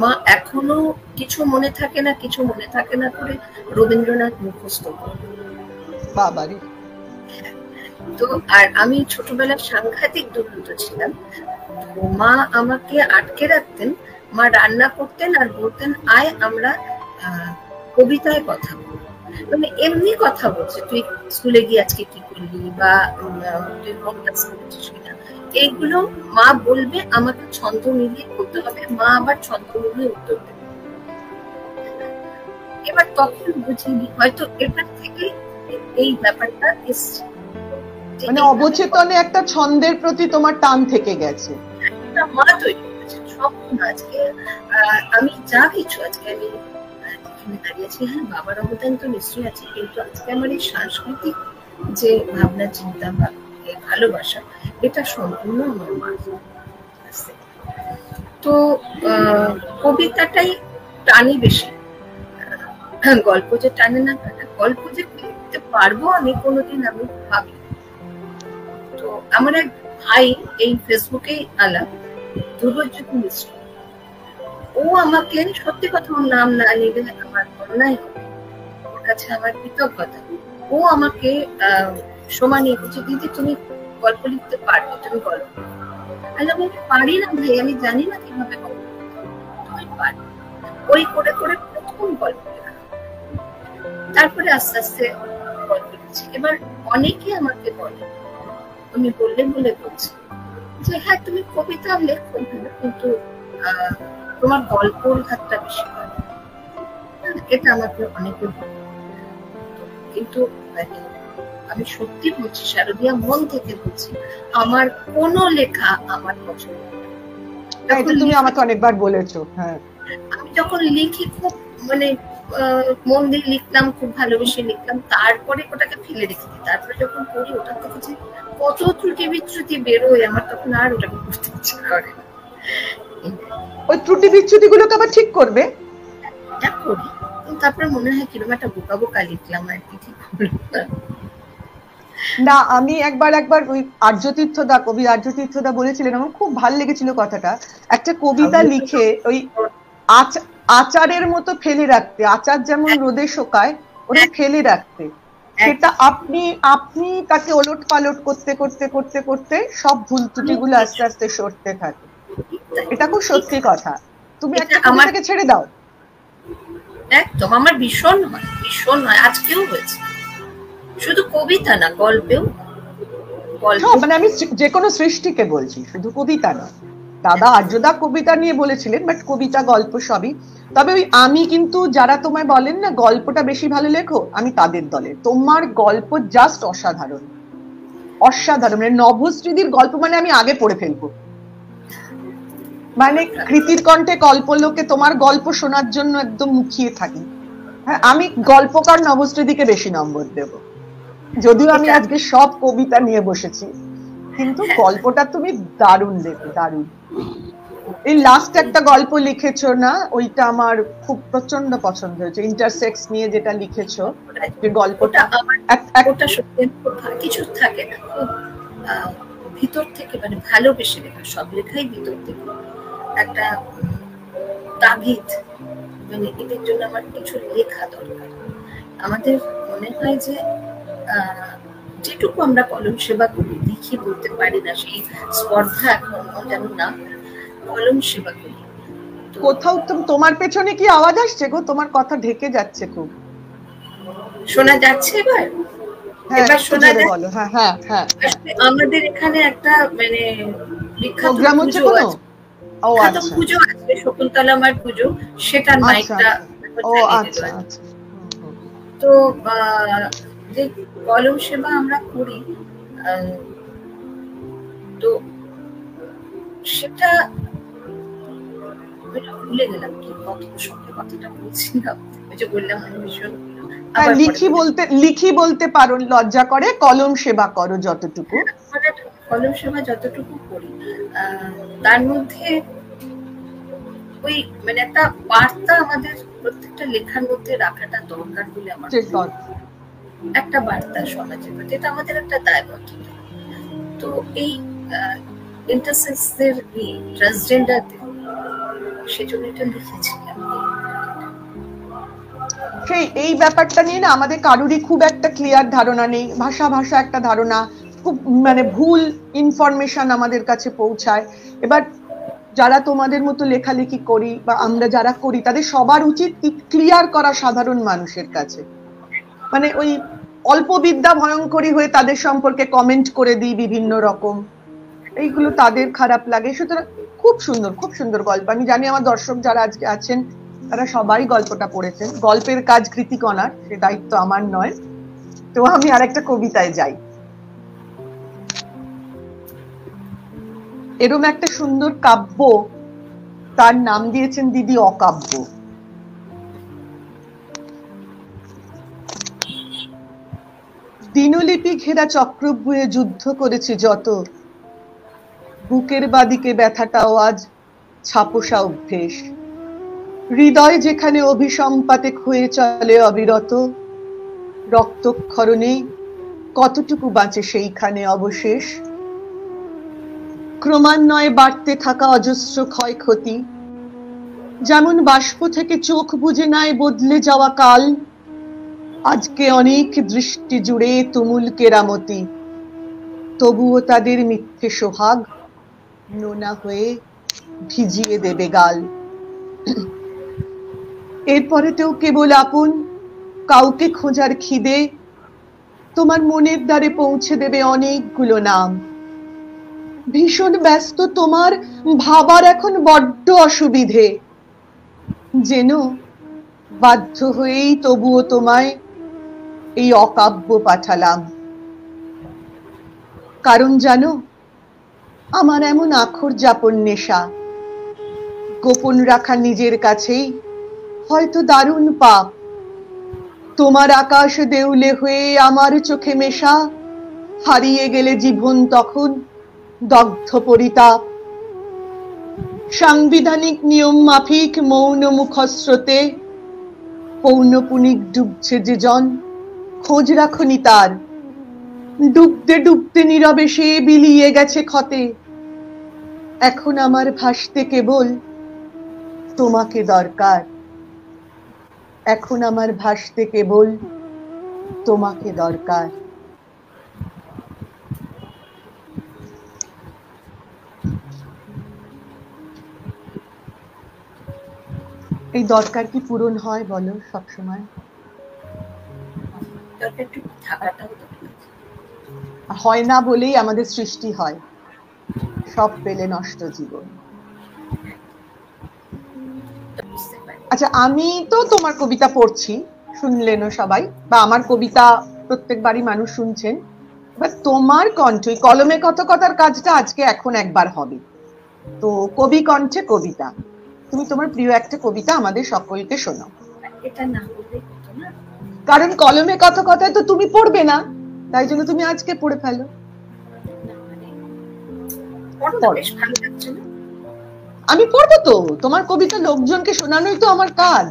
মা এখনো কিছু মনে থাকে না, কিছু মনে থাকে না করে রবীন্দ্রনাথ মুখস্থ করে। বাবারে। তো আর আমি ছোটবেলায় সাংঘাতিক দুর্বৃত্ত ছিলাম। তো মা আমাকে আটকে রাখতেন, মা রান্না করতেন আর বলতেন আয় আমরা কবিতায় কথা বলবো। মানে এমনি কথা বলছে, তুই স্কুলে গিয়ে আজকে কি করলি বা তুই কোন ক্লাস করেছিস কিনা, এইগুলো মা বলবে, আমাকে ছন্দ মিলিয়ে করতে হবে, মা আবার ছন্দ মিলিয়ে উত্তর দেবে। এবার তখন বুঝিনি হয়তো এটার থেকে এই ব্যাপারটা এসছে, মানে অবচেতনে একটা ছন্দের প্রতি তোমার টান থেকে গেছে। মা তৈরি করেছে স্বপ্ন। আজকে আমি যা কিছু আজকে আমি যেখানে দাঁড়িয়েছি, হ্যাঁ বাবার অবদান তো নিশ্চয়ই আছে, কিন্তু আজকে আমার এই সাংস্কৃতিক যে ভাবনা চিন্তা বা ভালোবাসা, এটা সম্পূর্ণ আমার মা। তো কবিতাটাই টানি বেশি, গল্প যে টানে না, গল্প যে লিখতে পারবো আমি কোনোদিন আমি ভাবি। তো আমার এক ভাই, এই ফেসবুকেই আলাপ, ধ্রুবজ্যোতি মিশ্র, ও আমাকে, সত্যি কথা ওর নাম না নিলে আমার অন্যায় হবে, ওর কাছে আমার কৃতজ্ঞতা, ও আমাকে সমানিয়ে বলছে দিদি তুমি গল্প লিখতে পারবে, তুমি গল্প। আমি পারি না ভাই, আমি জানি না কিভাবে গল্প তুমি পারো। ওই করে করে প্রথম গল্প লেখা, তারপরে আস্তে আস্তে গল্প লিখছি। এবার অনেকে আমাকে বলে, তুমি বললে বলে বলছি যে হ্যাঁ তুমি কবিতা লেখো, কিন্তু তোমার গল্পর হাতটা বেশি ভালো। এটা আমাকে অনেকে বলে, কিন্তু আমি সত্যি বলছি শারদিয়া, মন থেকে বলছি, আমার কোনো লেখা আমার পছন্দ না। তুমি আমাকে অনেকবার বলেছো। হ্যাঁ, আমি যখন লিখি খুব মানে মন দিয়ে লিখলাম, খুব ভালোবেসে লিখলাম, তারপরে ওটাকে ফেলে রেখে দিই। তারপরে যখন পড়ি ওটা থেকে যে কত ত্রুটি বিচ্যুতি বেরোয়, আমার তখন আর ওটাকে পড়তে ইচ্ছা করে না। ওই ত্রুটি বিচ্যুতি গুলোকে আবার ঠিক করবে, এটা করি, তারপরে মনে হয় কিরকম একটা বোকা বোকা লিখলাম আর কি, ঠিক হলো না। আমি একবার ওই আর্যতীর্থদা, কবি আর্যতীর্থদা বলেছিলেন, আমার খুব ভালো লেগেছিল কথাটা, একটা কবিতা লিখে ওই আচারের মতো ফেলে রাখতে, আচার যেমন রোদে শোকায় ওটা ফেলে রাখতে, সেটা আপনি তাকে ওলট পালট করতে করতে করতে করতে সব ভুল ত্রুটিগুলো আস্তে আস্তে সরতে থাকে। এটা খুব সত্যি কথা। তুমি একটা কবিতাকে ছেড়ে দাও, একদম আমার ভীষণ হয়, ভীষণ হয়, আজকেও হয়েছে। শুধু কবিতা না, গল্পেও। মানে আমি যে কোনো সৃষ্টিকে বলছি, শুধু কবিতা না। দাদা আর্যদা কবিতা নিয়ে বলেছিলেন, বাট কবিতা গল্প সবই। তবে ওই আমি কিন্তু যারা তোমায় বলেন না গল্পটা বেশি ভালো লেখো, আমি তাদের দলে। তোমার গল্প জাস্ট অসাধারণ, অসাধারণ। মানে নভশ্রীদির গল্প মানে আমি আগে পড়ে ফেলবো, মানে কৃতির কণ্ঠে কল্পলোকে তোমার গল্প শোনার জন্য একদম মুখিয়ে থাকি। হ্যাঁ, আমি গল্পকার নভশ্রীদিকে বেশি নম্বর দেব, যদিও আমি আজকে সব কবিতা নিয়ে বসেছি, কিন্তু গল্পটা তুমি দারুণ লেখো, দারুণ। এই লাস্ট একটা গল্প লিখেছো না, ওইটা আমার খুব প্রচন্ড পছন্দ হয়েছে, ইন্টারসেক্স নিয়ে যেটা লিখেছো, যে গল্পটা ওটা সত্যি কিছু থাকে না, খুব ভিতর থেকে, মানে ভালোবেসে লেখা, সব লেখাই ভিতর থেকে একটা তাগিদ, মানে এদের জন্য আমার কিছু লেখা দরকার। আমাদের মনে হয় যে যেটুকু আমরা কলম সেবা করি, লিখি বলতে পারি না, সেই স্পর্ধা এখন যেন না, কলম সেবা করি। কোথাও তোমার পেছনে কি আওয়াজ আসছে গো? তোমার কথা ঢেকে যাচ্ছে খুব। শোনা যাচ্ছে এবার? এবার শোনা যাচ্ছে? বলো। হ্যাঁ হ্যাঁ হ্যাঁ। আমাদের এখানে একটা মানে বিখ্যাত প্রোগ্রাম হচ্ছে কোনো? ও আচ্ছা, পুজো আছে, শকুন্তলা মায়ের পুজো, সেটার মাইকটা। ও আচ্ছা আচ্ছা। তো যে কলম সেবা আমরা করি, তো সেটা ভুলে গেলাম কি সঙ্গে কথাটা বলছিলাম, ওই যে বললাম ভীষণ। লিখি বলতে পারো, লজ্জা করে, কলম সেবা করো যতটুকু। কলম সেবা যতটুকু করি, তার মধ্যে ওই মানে একটা বার্তা আমাদের প্রত্যেকটা লেখার মধ্যে রাখাটা দরকার বলে আমার একটা বার্তা সমাজের প্রতি, এটা আমাদের একটা দায়বদ্ধতা। তো এই ইন্টারসেক্সদের, ট্রান্সজেন্ডারদের, সেজন্য এটা লিখেছিলাম। সেই এই ব্যাপারটা নিয়ে না আমাদের কারোরই খুব একটা ক্লিয়ার ধারণা নেই, ভাষা একটা ধারণা, খুব মানে ভুল ইনফরমেশন আমাদের কাছে পৌঁছায়। এবার যারা তোমাদের মতো লেখালেখি করি বা আমরা যারা করি, তাদের সবার উচিত ক্লিয়ার করা সাধারণ মানুষের কাছে। মানে ওই অল্প বিদ্যা ভয়ঙ্করী হয়ে তাদের সম্পর্কে কমেন্ট করে দিই বিভিন্ন রকম, এইগুলো তাদের খারাপ লাগে। সুতরাং খুব সুন্দর গল্প। আমি জানি আমার দর্শক যারা আজকে আছেন তারা সবাই গল্পটা পড়েছেন। গল্পের কাজ কৃতিকণার, সে দায়িত্ব আমার নয়। তো আমি আরেকটা কবিতায় যাই। এরকম একটা সুন্দর কাব্য, তার নাম দিয়েছেন দিদি অকাব্য। দিনলিপি ঘেরা চক্রব্যূহে যুদ্ধ করেছি যত, বুকের বাদিকে ব্যথাটাও আজ ছাপোষা অভ্যেস। হৃদয় যেখানে অভিসম্পাতে ক্ষয়ে চলে অবিরত, রক্তক্ষরণে কতটুকু বাঁচে সেইখানে অবশেষ। ক্রমান্বয়ে বাড়তে থাকা অজস্র ক্ষয়ক্ষতি, যেমন বাষ্প থেকে চোখ বুজে নাই বদলে যাওয়া কাল, আজকে অনেক দৃষ্টি জুড়ে তুমুল কেরামতি, তবুও তাদের মিথ্যে সোহাগ নোনা হয়ে ভিজিয়ে দেবে গাল। এরপরেতেও কেবল আপন কাউকে খোঁজার খিদে তোমার মনের দ্বারে পৌঁছে দেবে অনেকগুলো নাম। ভীষণ ব্যস্ত তোমার ভাবার এখন বড্ড অসুবিধে, যেন বাধ্য হয়েই তবুও তোমায় এই অকাব্য পাঠালাম। কারণ জানো, আমার এমন আখর যাপন নেশা, গোপন রাখা নিজের কাছেই হয়তো দারুণ পাপ। তোমার আকাশ দেউলে হয়ে আমার চোখে মেশা, হারিয়ে গেলে জীবন তখন দগ্ধ পরিতাপ। সাংবিধানিক নিয়ম মাফিক মৌন মুখস্রোতে পৌনপুনিক ডুবছে যে জন, খোঁজ রাখনি তার। ডুবতে ডুবতে নীরবে সে বিলিয়ে গেছে ক্ষতে, এখন আমার ভাসতে কেবল তোমাকে দরকার। এখন আমার ভাসতে কেবল তোমাকে দরকার। এই দরকার কি পূরণ হয় বলো সবসময়? হয় না বলেই আমাদের সৃষ্টি হয়, সব পেলে নষ্ট জীবন। আচ্ছা, আমি তো তোমার কবিতা পড়ছি, শুনলেনও সবাই, বা আমার কবিতা প্রত্যেকবারই মানুষ শুনছেন। এবার তোমার কণ্ঠে কলমে কথকতার কাজটা আজকে এখন একবার হবে। তো কবি কণ্ঠে কবিতা, তুমি তোমার প্রিয় একটা কবিতা আমাদের সকলকে শোনাও। কারণ কলমে কথকতায় তো তুমি পড়বে না, তাই জন্য তুমি আজকে পড়ে ফেলো। আমি পড়বো তো, তোমার কবিতা লোকজনকে শোনানোই তো আমার কাজ,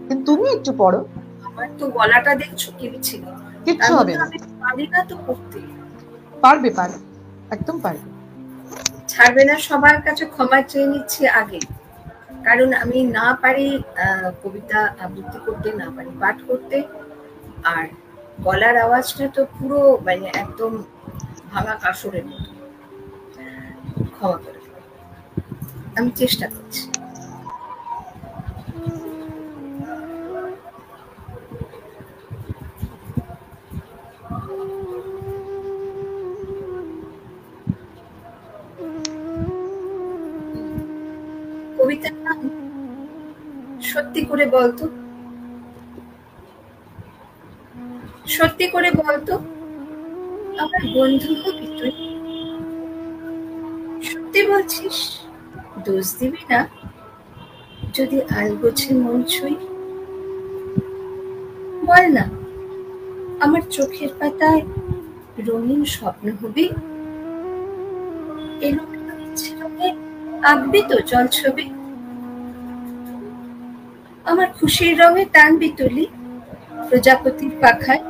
কিন্তু তুমি একটু পড়ো। আমার তো গলাটা দেখছো কি ছিল, কিচ্ছু হবে না, আমি পারি না তো পড়তে। পারবে পারবে, একদম পারবে। ছাড়বে না, সবার কাছে ক্ষমা চেয়ে নিচ্ছি আগে, কারণ আমি না পারি কবিতা আবৃত্তি করতে, না পারি পাঠ করতে, আর গলার আওয়াজটা তো পুরো মানে একদম ভাঙা কাসরের মতো। ক্ষমা করে দিও। আমি চেষ্টা করছি। কবিতার নাম সত্যি করে বলতো, সত্যি করে বলতো আমার বন্ধু হবি তুই? সত্যি বলছিস, দোষ দিবি না যদি আলগোছে মন ছুঁই? বল না, আমার চোখের পাতায় রঙিন স্বপ্ন হবি? এলো ইচ্ছে রঙে আঁকবি তো জল ছবি? আমার খুশির রঙে টানবি তুলি প্রজাপতির পাখায়?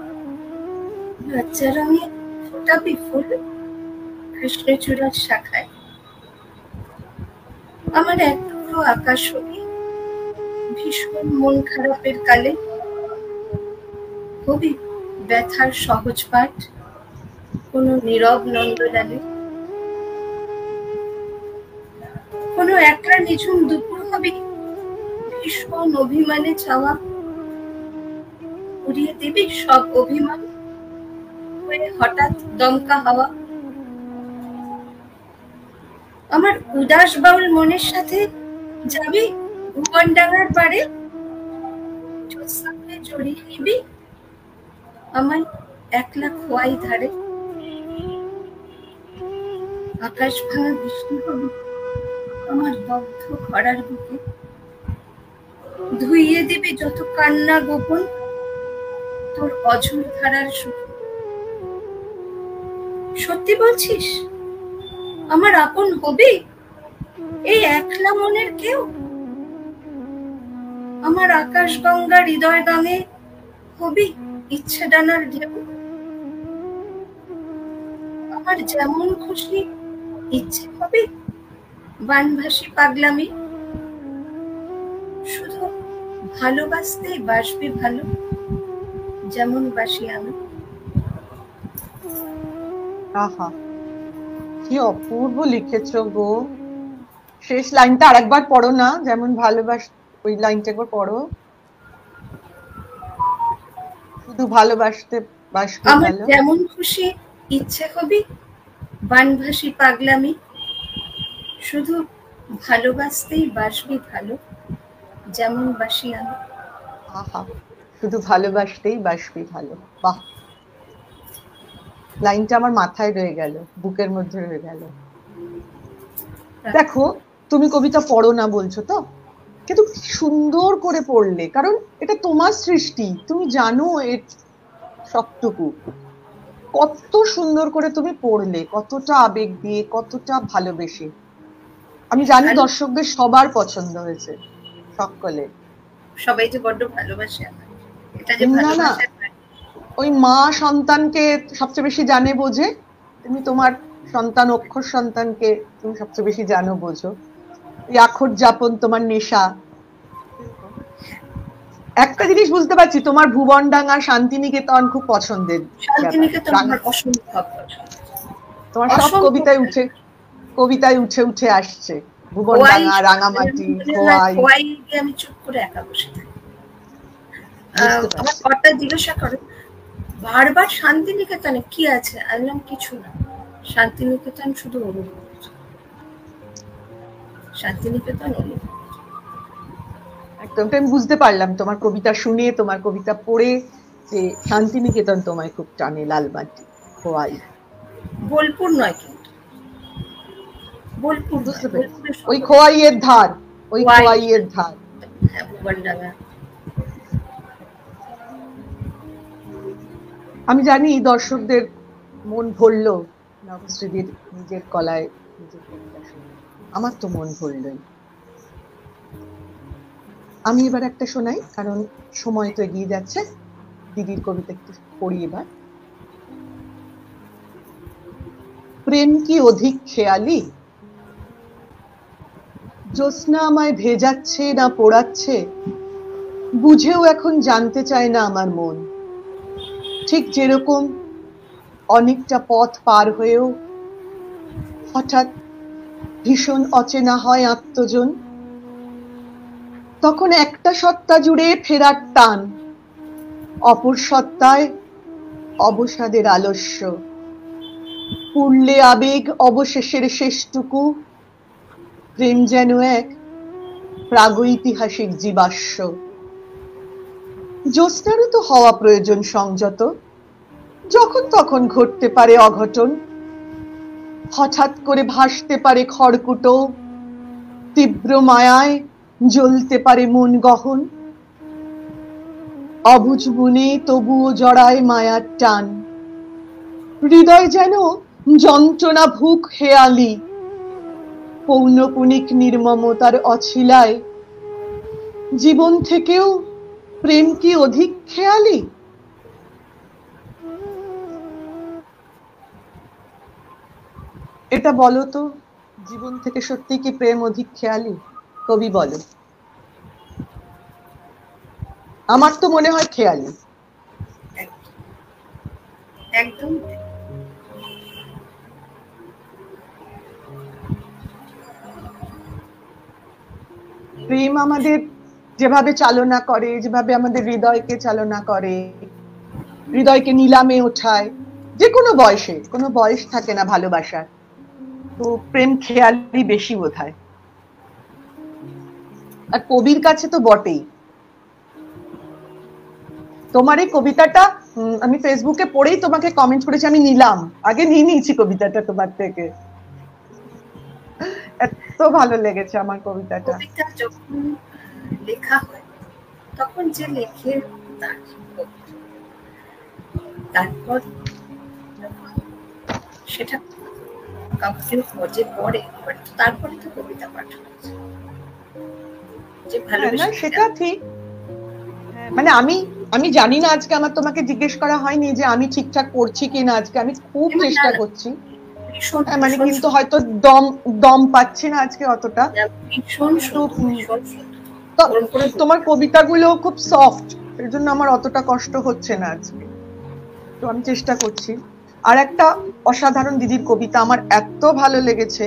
লজ্জা রঙে ফোটাবি ফুল কৃষ্ণচূড়ার শাখায়? আমার এক টুকরো আকাশ হবি ভীষণ মন খারাপের কালে? হবি ব্যথার সহজ পাঠ কোনো নীরব নন্দলালে? কোনো একলা নিঝুম দুপুর হবি ভীষণ অভিমানে চাওয়া? উড়িয়ে দিবি সব অভিমান হয়ে হঠাৎ দমকা হাওয়া? আমার উদাস বাউল মনের সাথে যাবি ভুবনডাঙ্গার পাড়ে? জ্যোৎস্নাকে জড়িয়ে নিবি আমায় একলা খোয়াই ধারে? আকাশ ভাঙা বৃষ্টি হবি আমার দগ্ধ খরার বুকে? ধুইয়ে দিবি যত কান্না গোপন তোর অঝোর ধারার সুখে? সত্যি বলছিস, আমার আপন হবি এই একলা মনের কেউ? আমার আকাশ গঙ্গা হৃদয় গাঙে হবি ইচ্ছে ডানার ঢেউ? আমার যেমন খুশি ইচ্ছে হবে বানভাসি পাগলামি? শুধু ভালোবাসতেই বাসবি ভালো যেমন বাসি আমি? আহা, কি অপূর্ব লিখেছ গো। শেষ লাইনটা আরেকবার পড়ো না, যেমন ভালোবাস, ওই লাইনটা একবার পড়ো। শুধু ভালোবাসতে বাসবে আমার ভালো। যেমন খুশি ইচ্ছে হবি বানভাসি পাগলামি? শুধু ভালোবাসতেই বাসবি ভালো যেমন বাসি আমি? আহা, শুধু ভালোবাসতেই বাসবি ভালো। বাহ, লাইনটা আমার মাথায় রয়ে গেল, বুকের মধ্যে রয়ে গেল। দেখো, তুমি কবিতা পড়ো না বলছো তো, কিন্তু কি সুন্দর করে পড়লে, কারণ এটা তোমার সৃষ্টি, তুমি জানো এর সবটুকু। কত সুন্দর করে তুমি পড়লে, কতটা আবেগ দিয়ে, কতটা ভালোবেসে। আমি জানি দর্শকদের সবার পছন্দ হয়েছে, সকলে। সবাই যে বড্ড ভালোবাসে আমার, এটা যে না না, ভালোবাসে ওই মা সন্তানকে সবচেয়ে বেশি জানে বোঝে, তুমি তোমার সন্তান, অক্ষর সন্তানকে তুমি সবচেয়ে বেশি জানো বোঝো। এই আখর যাপন তোমার নেশা। একটা জিনিস বুঝতে পারছি, তোমার ভুবনডাঙ্গা শান্তিনিকেতন খুব পছন্দের। শান্তিনিকেতন আমার অসম্ভব পছন্দ। তোমার সব কবিতায় উঠে উঠে আসছে ভুবনডাঙ্গা, রাঙামাটি, খোয়াই। আমি চুপ করে একা বসে থাকি। আমার কর্তা জিজ্ঞাসা করে বারবার শান্তিনিকেতনে কি আছে, আমি বললাম কিছু না, শান্তিনিকেতন শুধু অনুভব, শান্তিনিকেতন অনুভব। একদম, আমি বুঝতে পারলাম তোমার কবিতা শুনে, তোমার কবিতা পড়ে, যে শান্তিনিকেতন তোমায় খুব টানে, লালমাটি, খোয়াই। বোলপুর নয় কিন্তু, বোলপুর বুঝতে পেরেছি, ওই খোয়াইয়ের ধার, ওই খোয়াইয়ের ধার। হ্যাঁ, ভুবনডাঙ্গা। আমি জানি দর্শকদের মন ভরলো নবশ্রীদির নিজের গলায় নিজের কবিতা শুনে। আমার তো মন ভরলই। আমি এবার একটা শোনাই, কারণ সময় তো এগিয়ে যাচ্ছে। দিদির কবিতা একটু পড়ি এবার। প্রেম কি অধিক খেয়ালি, জ্যোৎস্না আমায় ভেজাচ্ছে না পোড়াচ্ছে, বুঝেও এখন জানতে চায় না আমার মন। ঠিক যেরকম অনেকটা পথ পার হয়েও হঠাৎ ভীষণ অচেনা হয় আত্মজন, তখন একটা সত্তা জুড়ে ফেরার টান, অপর সত্তায় অবসাদের আলস্য, পুড়লে আবেগ অবশেষের শেষটুকু, প্রেম যেন এক প্রাগৈতিহাসিক জীবাশ্ম। জ্যোৎস্নারও তো হওয়া প্রয়োজন সংযত, যখন তখন ঘটতে পারে অঘটন, হঠাৎ করে ভাসতে পারে খড়কুটো, তীব্র মায়ায় জ্বলতে পারে মন গহন, অবুঝ মনে তবুও জড়ায় মায়ার টান, হৃদয় যেন যন্ত্রণা ভুক হেয়ালি, পৌনপুনিক নির্মমতার অছিলায়, জীবন থেকেও প্রেম কি অধিক খেয়ালি? এটা বলো তো, জীবন থেকে সত্যি কি প্রেম অধিক খেয়ালি? কবি বলো। আমার তো মনে হয় খেয়ালি। একদম প্রেম আমাদের যেভাবে চালনা করে, যেভাবে আমাদের হৃদয়কে চালনা করে, হৃদয়কে নিলামে ওঠায়, যে কোনো বয়সে, কোনো বয়স থাকে না ভালোবাসার, তো প্রেম খেয়ালি বেশি বোধহয়। আর কবির কাছে তো বটেই। তোমার এই কবিতাটা আমি ফেসবুকে পড়েই তোমাকে কমেন্ট করেছি, আমি নিলাম, আগে নিয়ে নিয়েছি কবিতাটা তোমার থেকে। এত ভালো লেগেছে আমার কবিতাটা। কবিতা যখন লেখা হয় তখন যে লেখে তারপর সেটা কাউকে খোঁজে পড়ে, তারপরে তো কবিতা পাঠ হচ্ছে যে ভালোবাসা। সেটা ঠিক, মানে আমি জানি না, আজকে আমার তোমাকে জিজ্ঞেস করা হয়নি যে আমি ঠিকঠাক করছি কিনা। আজকে আমি খুব চেষ্টা করছি, মানে কিন্তু হয়তো দম পাচ্ছি না আজকে অতটা। তোমার কবিতাগুলো খুব সফট, এর জন্য আমার অতটা কষ্ট হচ্ছে না আজকে, তো আমি চেষ্টা করছি। আর একটা অসাধারণ দিদির কবিতা আমার এত ভালো লেগেছে,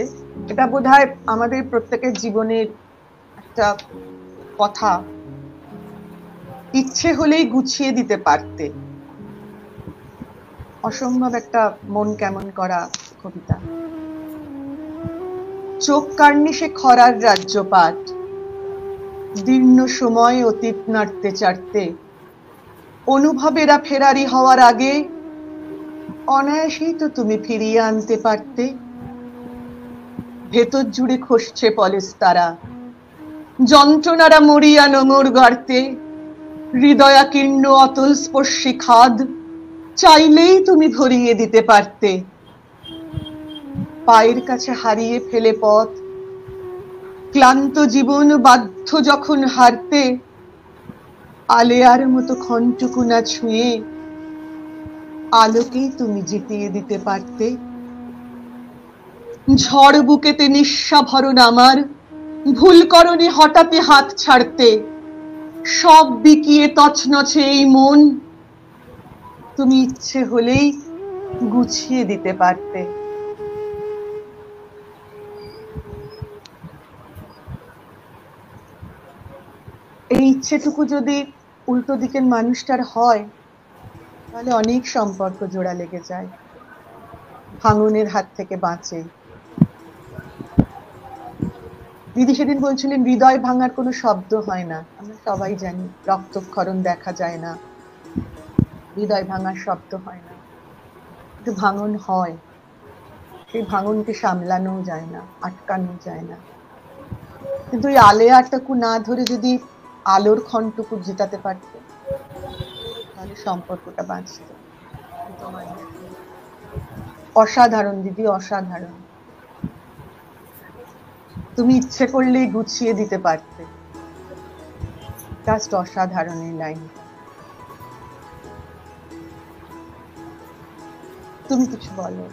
এটা বোধহয় আমাদের প্রত্যেকের জীবনের একটা কথা, ইচ্ছে হলেই গুছিয়ে দিতে পারতে। অসম্ভব একটা মন কেমন করা কবিতা। চোখ কার্নিশে খরার রাজ্যপাট, দীর্ণ সময় অতীত নাড়তে চাড়তে, অনুভবেরা ফেরারি হওয়ার আগে অনায়াসেই তো তুমি ফিরিয়ে আনতে পারতে। ভেতর জুড়ে খসছে পলেস্তারা, যন্ত্রণারা মরিয়া নোঙর গর্তে, হৃদয়াকীর্ণ অতল স্পর্শী খাদ চাইলেই তুমি ভরিয়ে দিতে পারতে। পায়ের কাছে হারিয়ে ফেলে পথ, ক্লান্ত জীবন বাধ্য যখন হারতে, আলেয়ার মতো ক্ষণটুকু না ছুঁয়ে আলোকেই তুমি জিতিয়ে দিতে পারতে। ঝড় বুকেতে নিঃস্বাভরণ আমার, ভুল করনি হঠাৎই হাত ছাড়তে, সব বিকিয়ে তছনছে এই মন, তুমি ইচ্ছে হলেই গুছিয়ে দিতে পারতে। এই ইচ্ছেটুকু যদি উল্টো দিকের মানুষটার হয়, তাহলে অনেক সম্পর্ক জোড়া লেগে যায়, ভাঙনের হাত থেকে বাঁচে। দিদি সেদিন বলছিলেন হৃদয় ভাঙার কোনো শব্দ হয় না। আমরা সবাই জানি রক্তক্ষরণ দেখা যায় না, হৃদয় ভাঙার শব্দ হয় না, কিন্তু ভাঙন হয়। সেই ভাঙনকে সামলানো যায় না, আটকানো যায় না। কিন্তু ওই আলেয়াটুকু না ধরে যদি আলোর ক্ষণটুকু জেতাতে পারত, তাহলে সম্পর্কটা বাঁচত। অসাধারণ দিদি, অসাধারণ। তুমি ইচ্ছে করলেই গুছিয়ে দিতে পারতে। জাস্ট অসাধারণ এই লাইন। তুমি কিছু বলো।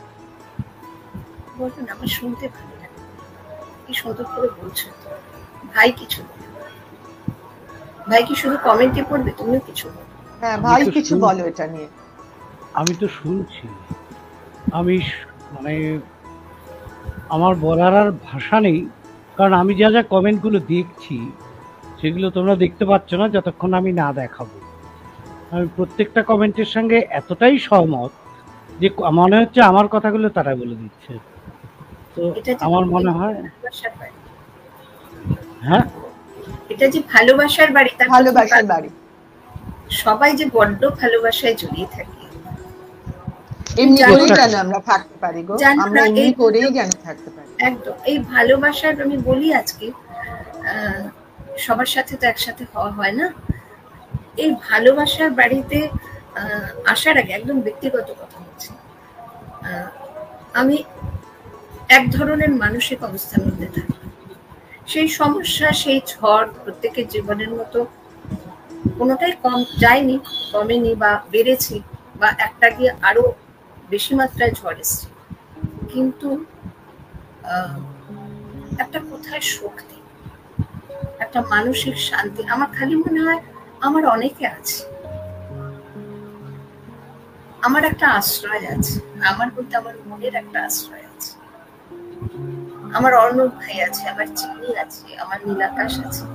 বলবেন আমার শুনতে ভালো লাগে, কি সুন্দর করে বলছো। তো ভাই কিছু বলো, ভাই কি শুধু কমেন্টে পড়বে? তুমিও কিছু বলো। হ্যাঁ ভাই কিছু বলো এটা নিয়ে। আমি তো শুনছি, আমি মানে আমার বলার আর ভাষা নেই, কারণ আমি যা যা কমেন্টগুলো দেখছি সেগুলো তোমরা দেখতে পাচ্ছ না যতক্ষণ আমি না দেখাবো। আমি প্রত্যেকটা কমেন্টের সঙ্গে এতটাই সহমত যে মনে হচ্ছে আমার কথাগুলো তারা বলে দিচ্ছে। তো আমার মনে হয় হ্যাঁ, এটা যে ভালোবাসার বাড়ি, তার ভালোবাসার বাড়ি, সবাই যে বড্ড ভালোবাসায় জড়িয়ে থাকে। এমনি করেই যেন আমরা থাকতে পারি গো, আমরা এমনি করেই যেন থাকতে পারি। একদম এই ভালোবাসার, আমি বলি আজকে সবার সাথে তো একসাথে হওয়া হয় না। এই ভালোবাসার বাড়িতে আসার আগে একদম ব্যক্তিগত কথা হচ্ছে, আমি এক ধরনের মানসিক অবস্থার মধ্যে থাকি। সেই সমস্যা, সেই ঝড় প্রত্যেকের জীবনের মতো কোনোটাই কম যায়নি, কমেনি বা বেড়েছে, বা একটা গিয়ে আরো বেশি মাত্রায় ঝড় এসছে। কিন্তু একটা কোথায় শক্তি, একটা মানসিক শান্তি আমার খালি মনে হয় আমার অনেকে আছে, আমার একটা আশ্রয় আছে, আমার বলতে আমার মনের একটা আশ্রয় আছে। আমার অর্ণব ভাই আছে, আমার চিনি আছে, আমার নীলাকাশ আছে,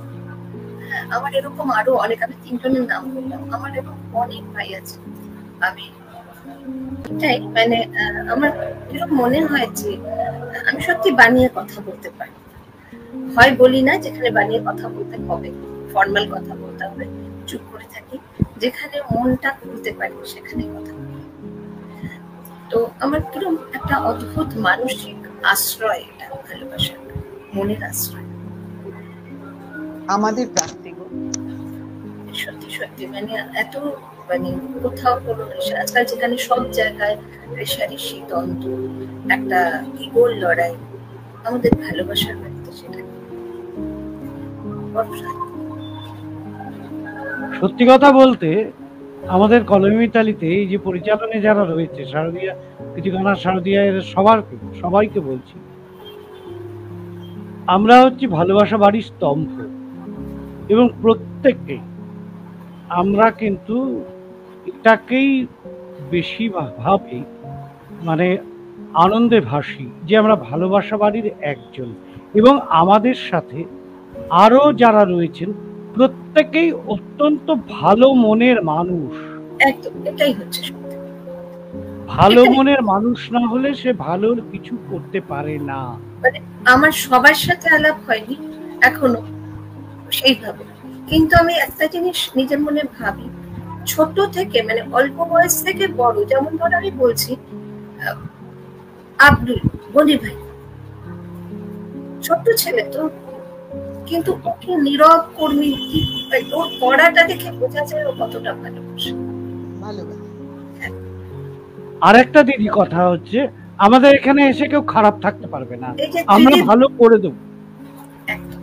আমার এরকম আরো অনেক, আমি 3 জনের নাম বললাম, আমার এরকম অনেক ভাই আছে। আমি এটাই মানে আমার এরকম মনে হয় যে আমি সত্যি বানিয়ে কথা বলতে পারি, হয় বলি না, যেখানে বানিয়ে কথা বলতে হবে, ফর্মাল কথা বলতে হবে, চুপ করে থাকি, যেখানে মনটা খুলতে পারি সেখানে কথা বলি। তো আমার কিরকম একটা অদ্ভুত মানসিক আশ্রয়, এটা ভালোবাসা, মনের আশ্রয় আমাদের প্রাপ্তি। সত্যি সত্যি মানে এত মানে কোথাও কোনো আজকাল যেখানে সব জায়গায় রেষারেষি, দ্বন্দ্ব, একটা ইগোর লড়াই, আমাদের ভালোবাসার বাড়িতে সেটা সত্যি কথা বলতে আমাদের কলমিতালিতে এই যে পরিচালনে যারা রয়েছে, শারদিয়া, কৃতিকণা, শারদিয়া, এর সবাইকে বলছি, আমরা হচ্ছি ভালোবাসা বাড়ির স্তম্ভ, এবং প্রত্যেককে আমরা কিন্তু এটাকেই বেশি ভাবে মানে আনন্দে ভাসি যে আমরা ভালোবাসা বাড়ির একজন, এবং আমাদের সাথে আরো যারা রয়েছেন প্রত্যেকেই অত্যন্ত ভালো মনের মানুষ। একদম এটাই হচ্ছে ভালো মনের মানুষ না হলে সে ভালো কিছু করতে পারে না। মানে আমার সবার সাথে আলাপ হয়নি এখনো সেইভাবে, কিন্তু আমি একটা জিনিস নিজের মনে ভাবি, ছোট থেকে মানে অল্প বয়স থেকে বড়, যেমন ধর আমি বলছি আব্দুল গনি ভাই, ছোট্ট ছেলে তো, কিন্তু ওকে নীরব কর্মী, ওর পড়াটা দেখে বোঝা যায় ও কতটা ভালোবাসে। আর একটা দিদি কথা হচ্ছে, আমাদের এখানে এসে কেউ খারাপ থাকতে পারবে না, এই যে আমরা ভালো করে দেব।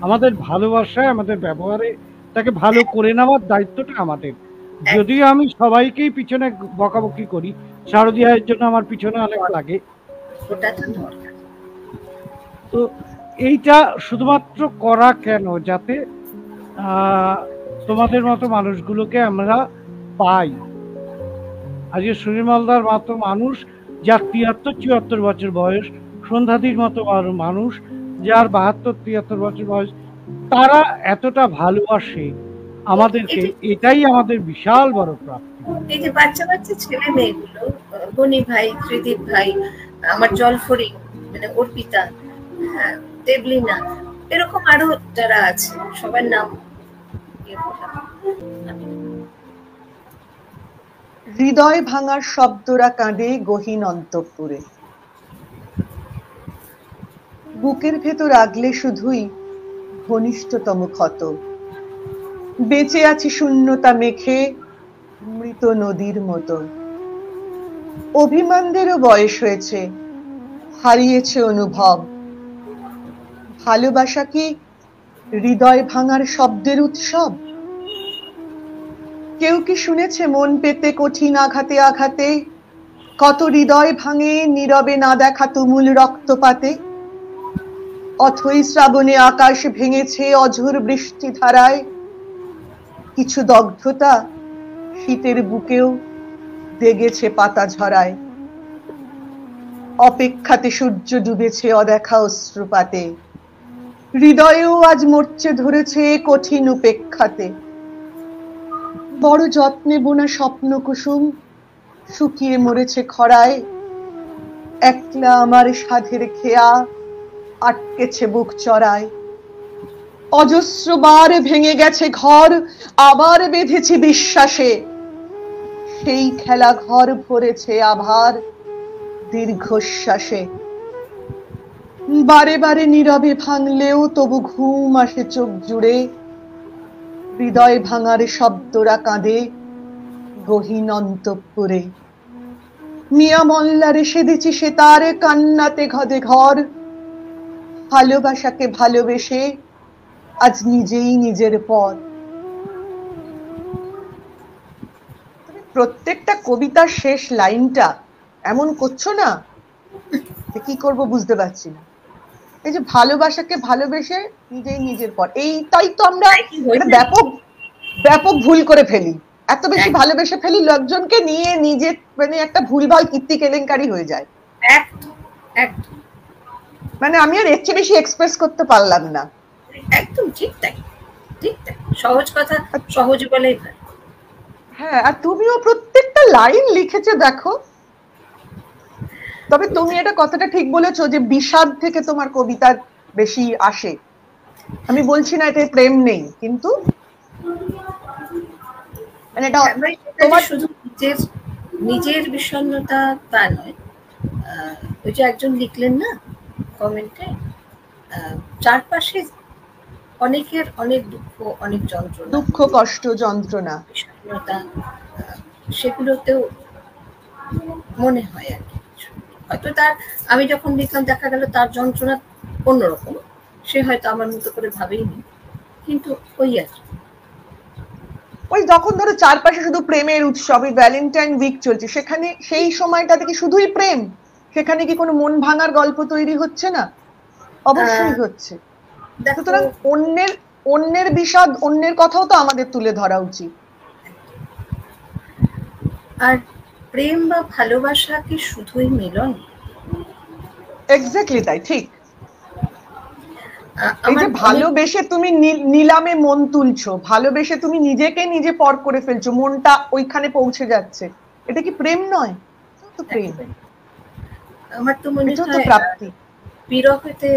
আমাদের ভালোবাসায়, আমাদের ব্যবহারে তাকে ভালো করে নেওয়ার দায়িত্বটা আমাদের। যদিও আমি সবাইকেই পিছনে বকাবকি করি, শারদিয়ার জন্য আমার পিছনে অনেক লাগে, তো এইটা শুধুমাত্র করা কেন, যাতে তোমাদের মতো মানুষগুলোকে আমরা পাই। আজকে সুনির্মলদার মতো মানুষ, যার 73-74 বছর বয়স, সন্ধ্যাদির মতো মানুষ যার 72-73 বছর বয়স, তারা এতটা ভালোবাসে আমাদেরকে, এটাই আমাদের বিশাল বড় প্রাপ্তি। এই যে বাচ্চা বাচ্চা ছেলে মেয়েগুলো, গনি ভাই, ত্রিদীপ ভাই, আমার জলফরি মানে অর্পিতা, দেবলিনা, এরকম আরো যারা আছে, সবার নাম হৃদয় ভাঙার শব্দরা কাঁদে গহীন অন্তঃপুরে, বুকের ভেতর আগলে শুধুই ঘনিষ্ঠতম ক্ষত, বেঁচে আছি শূন্যতা মেখে মৃত নদীর মতো, অভিমানদেরও বয়স হয়েছে, হারিয়েছে অনুভব, ভালোবাসা কি হৃদয় ভাঙার শব্দের উৎসব? কেউ কি শুনেছে মন পেতে কঠিন আঘাতে আঘাতে কত হৃদয় ভাঙে নীরবে না দেখা তুমুল রক্তপাতে? অথই শ্রাবণে আকাশ ভেঙেছে অঝোর বৃষ্টি ধারায়, কিছু দগ্ধতা শীতের বুকেও দেগেছে পাতা ঝরায়। অপেক্ষাতে সূর্য ডুবেছে অদেখা অশ্রুপাতে, হৃদয়েও আজ মরচে ধরেছে কঠিন উপেক্ষাতে। বড় যত্নে বোনা স্বপ্ন কুসুম শুকিয়ে মরেছে খরায়, একলা আমার সাধের খেয়া আটকেছে বুক চড়ায়। অজস্রবার ভেঙে গেছে ঘর, আবার বেঁধেছি বিশ্বাসে, সেই খেলা ঘর ভরেছে আভার দীর্ঘশ্বাসে। বারে বারে নীরবে ভাঙলেও তবু ঘুম আসে চোখ জুড়ে, হৃদয় ভাঙার শব্দরা কাঁদে গহীন অন্তঃপুরে। মিয়া মল্লারে সেধেছি সে তার কান্নাতে ঘদে ঘর, ভালোবাসাকে ভালোবেসে আজ নিজেই নিজের পর। প্রত্যেকটা কবিতার শেষ লাইনটা এমন করছো না যে কি করব বুঝতে পারছি না। এই যে ভালোবাসাকে ভালোবেসে নিজেই নিজের পর, এইটাই তো আমরা ব্যাপক ব্যাপক ভুল করে ফেলি। এত বেশি ভালোবেসে ফেলি লোকজনকে নিয়ে, নিজে মানে একটা ভুলভাল কীর্তি কেলেঙ্কারি হয়ে যায়। মানে আমি আর এর চেয়ে বেশি এক্সপ্রেস করতে পারলাম না। একদম ঠিক তাই, ঠিক তাই। সহজ কথা সহজ বলেই ভালো। হ্যাঁ, আর তুমিও প্রত্যেকটা লাইন লিখেছো দেখো। তবে তুমি এটা কথাটা ঠিক বলেছো যে বিষাদ থেকে তোমার কবিতা বেশি আসে। আমি বলছি না এতে প্রেম নেই, কিন্তু মানে এটা তোমার শুধু নিজের বিষণ্ণতা তা নয়। ওই যে একজন লিখলেন না কমেন্টে, চারপাশে অনেকের অনেক দুঃখ, অনেক যন্ত্রণা, দুঃখ কষ্ট যন্ত্রণা বিষণ্ণতা, সেগুলোতেও মনে হয় আর কি। হয়তো তার, আমি যখন লিখলাম দেখা গেল তার যন্ত্রণা অন্যরকম, সে হয়তো আমার মতো করে ভাবেইনি, কিন্তু ওই আর ওই যখন ধরো চারপাশে শুধু প্রেমের উৎসব, ভ্যালেন্টাইন উইক চলছে, সেখানে সেই সময়টাতে কি শুধুই প্রেম? সেখানে কি কোনো মন ভাঙার গল্প তৈরি হচ্ছে না? অবশ্যই হচ্ছে। সুতরাং অন্যের বিষাদ, অন্যের কথাও তো আমাদের তুলে ধরা উচিত। আর প্রেম বা ভালোবাসা কি শুধুই মিলন? এক্স্যাক্টলি তাই, ঠিক। এই যে ভালোবেসে তুমি নিলামে মন তুলছো, ভালোবেসে তুমি নিজেকে নিজে পর করে ফেলছো, মনটা ওইখানে পৌঁছে যাচ্ছে, এটা কি প্রেম নয়? তো প্রেম। আমার তো মনে হয় প্রাপ্তি। বিরহেতে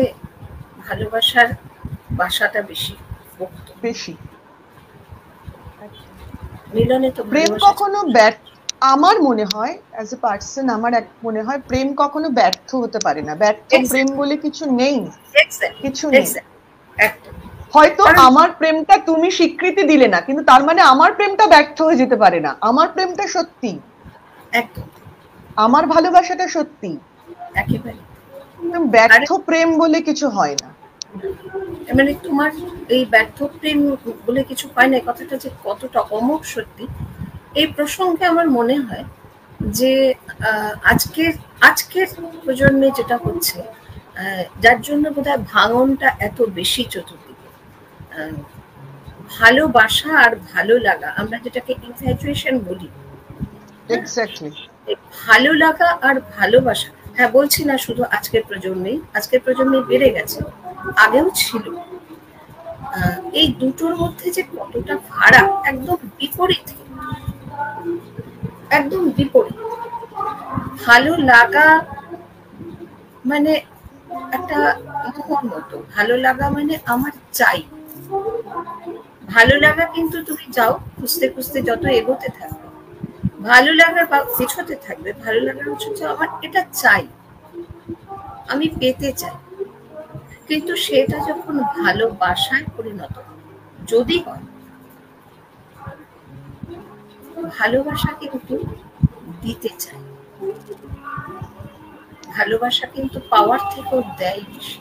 ভালোবাসার বাসাটা বেশি বেশি। মিলনে তো প্রেম কখনো ব্যর্থ, আমার মনে হয় অ্যাজ এ পার্সন, আমার মনে হয় প্রেম কখনো ব্যর্থ হতে পারে না। ব্যর্থ প্রেম বলে কিছু নেই, কিছু নেই। হয়তো আমার প্রেমটা তুমি স্বীকৃতি দিলে না, কিন্তু তার মানে আমার প্রেমটা ব্যর্থ হয়ে যেতে পারে না। আমার প্রেমটা সত্যি, আমার ভালোবাসাটা সত্যি, একেবারে ব্যর্থ প্রেম বলে কিছু হয় না। মানে তোমার এই ব্যর্থ প্রেম বলে কিছু হয় না, কথাটা যে কতটা অমোঘ সত্যি। এই প্রসঙ্গে আমার মনে হয় যে আজকের প্রজন্মে যেটা হচ্ছে, যার জন্য বোধহয় ভাঙনটা এত বেশি চতুর্দিকে, ভালোবাসা আর ভালো লাগা, আমরা যেটাকে ইনফ্যাচুয়েশন বলি, ভালো লাগা আর ভালোবাসা, হ্যাঁ বলছি না শুধু আজকের প্রজন্মে বেড়ে গেছে, আগেও ছিল। এই দুটোর মধ্যে যে কতটা ফারাক, একদম বিপরীত, একদম বিপরীত। ভালো লাগা মানে একটা মোহর মতো, ভালো লাগা মানে আমার চাই। ভালো লাগা কিন্তু তুমি যাও খুঁজতে খুঁজতে, যত এগোতে থাকবে ভালো লাগার পেছতে থাকবে, ভালো লাগার হচ্ছে আমার এটা চাই, আমি পেতে চাই। কিন্তু সেটা যখন ভালোবাসায় পরিণত যদি হয়, ভালোবাসা কিন্তু দিতে চায়, ভালোবাসা কিন্তু পাওয়ার থেকেও দেয় বেশি,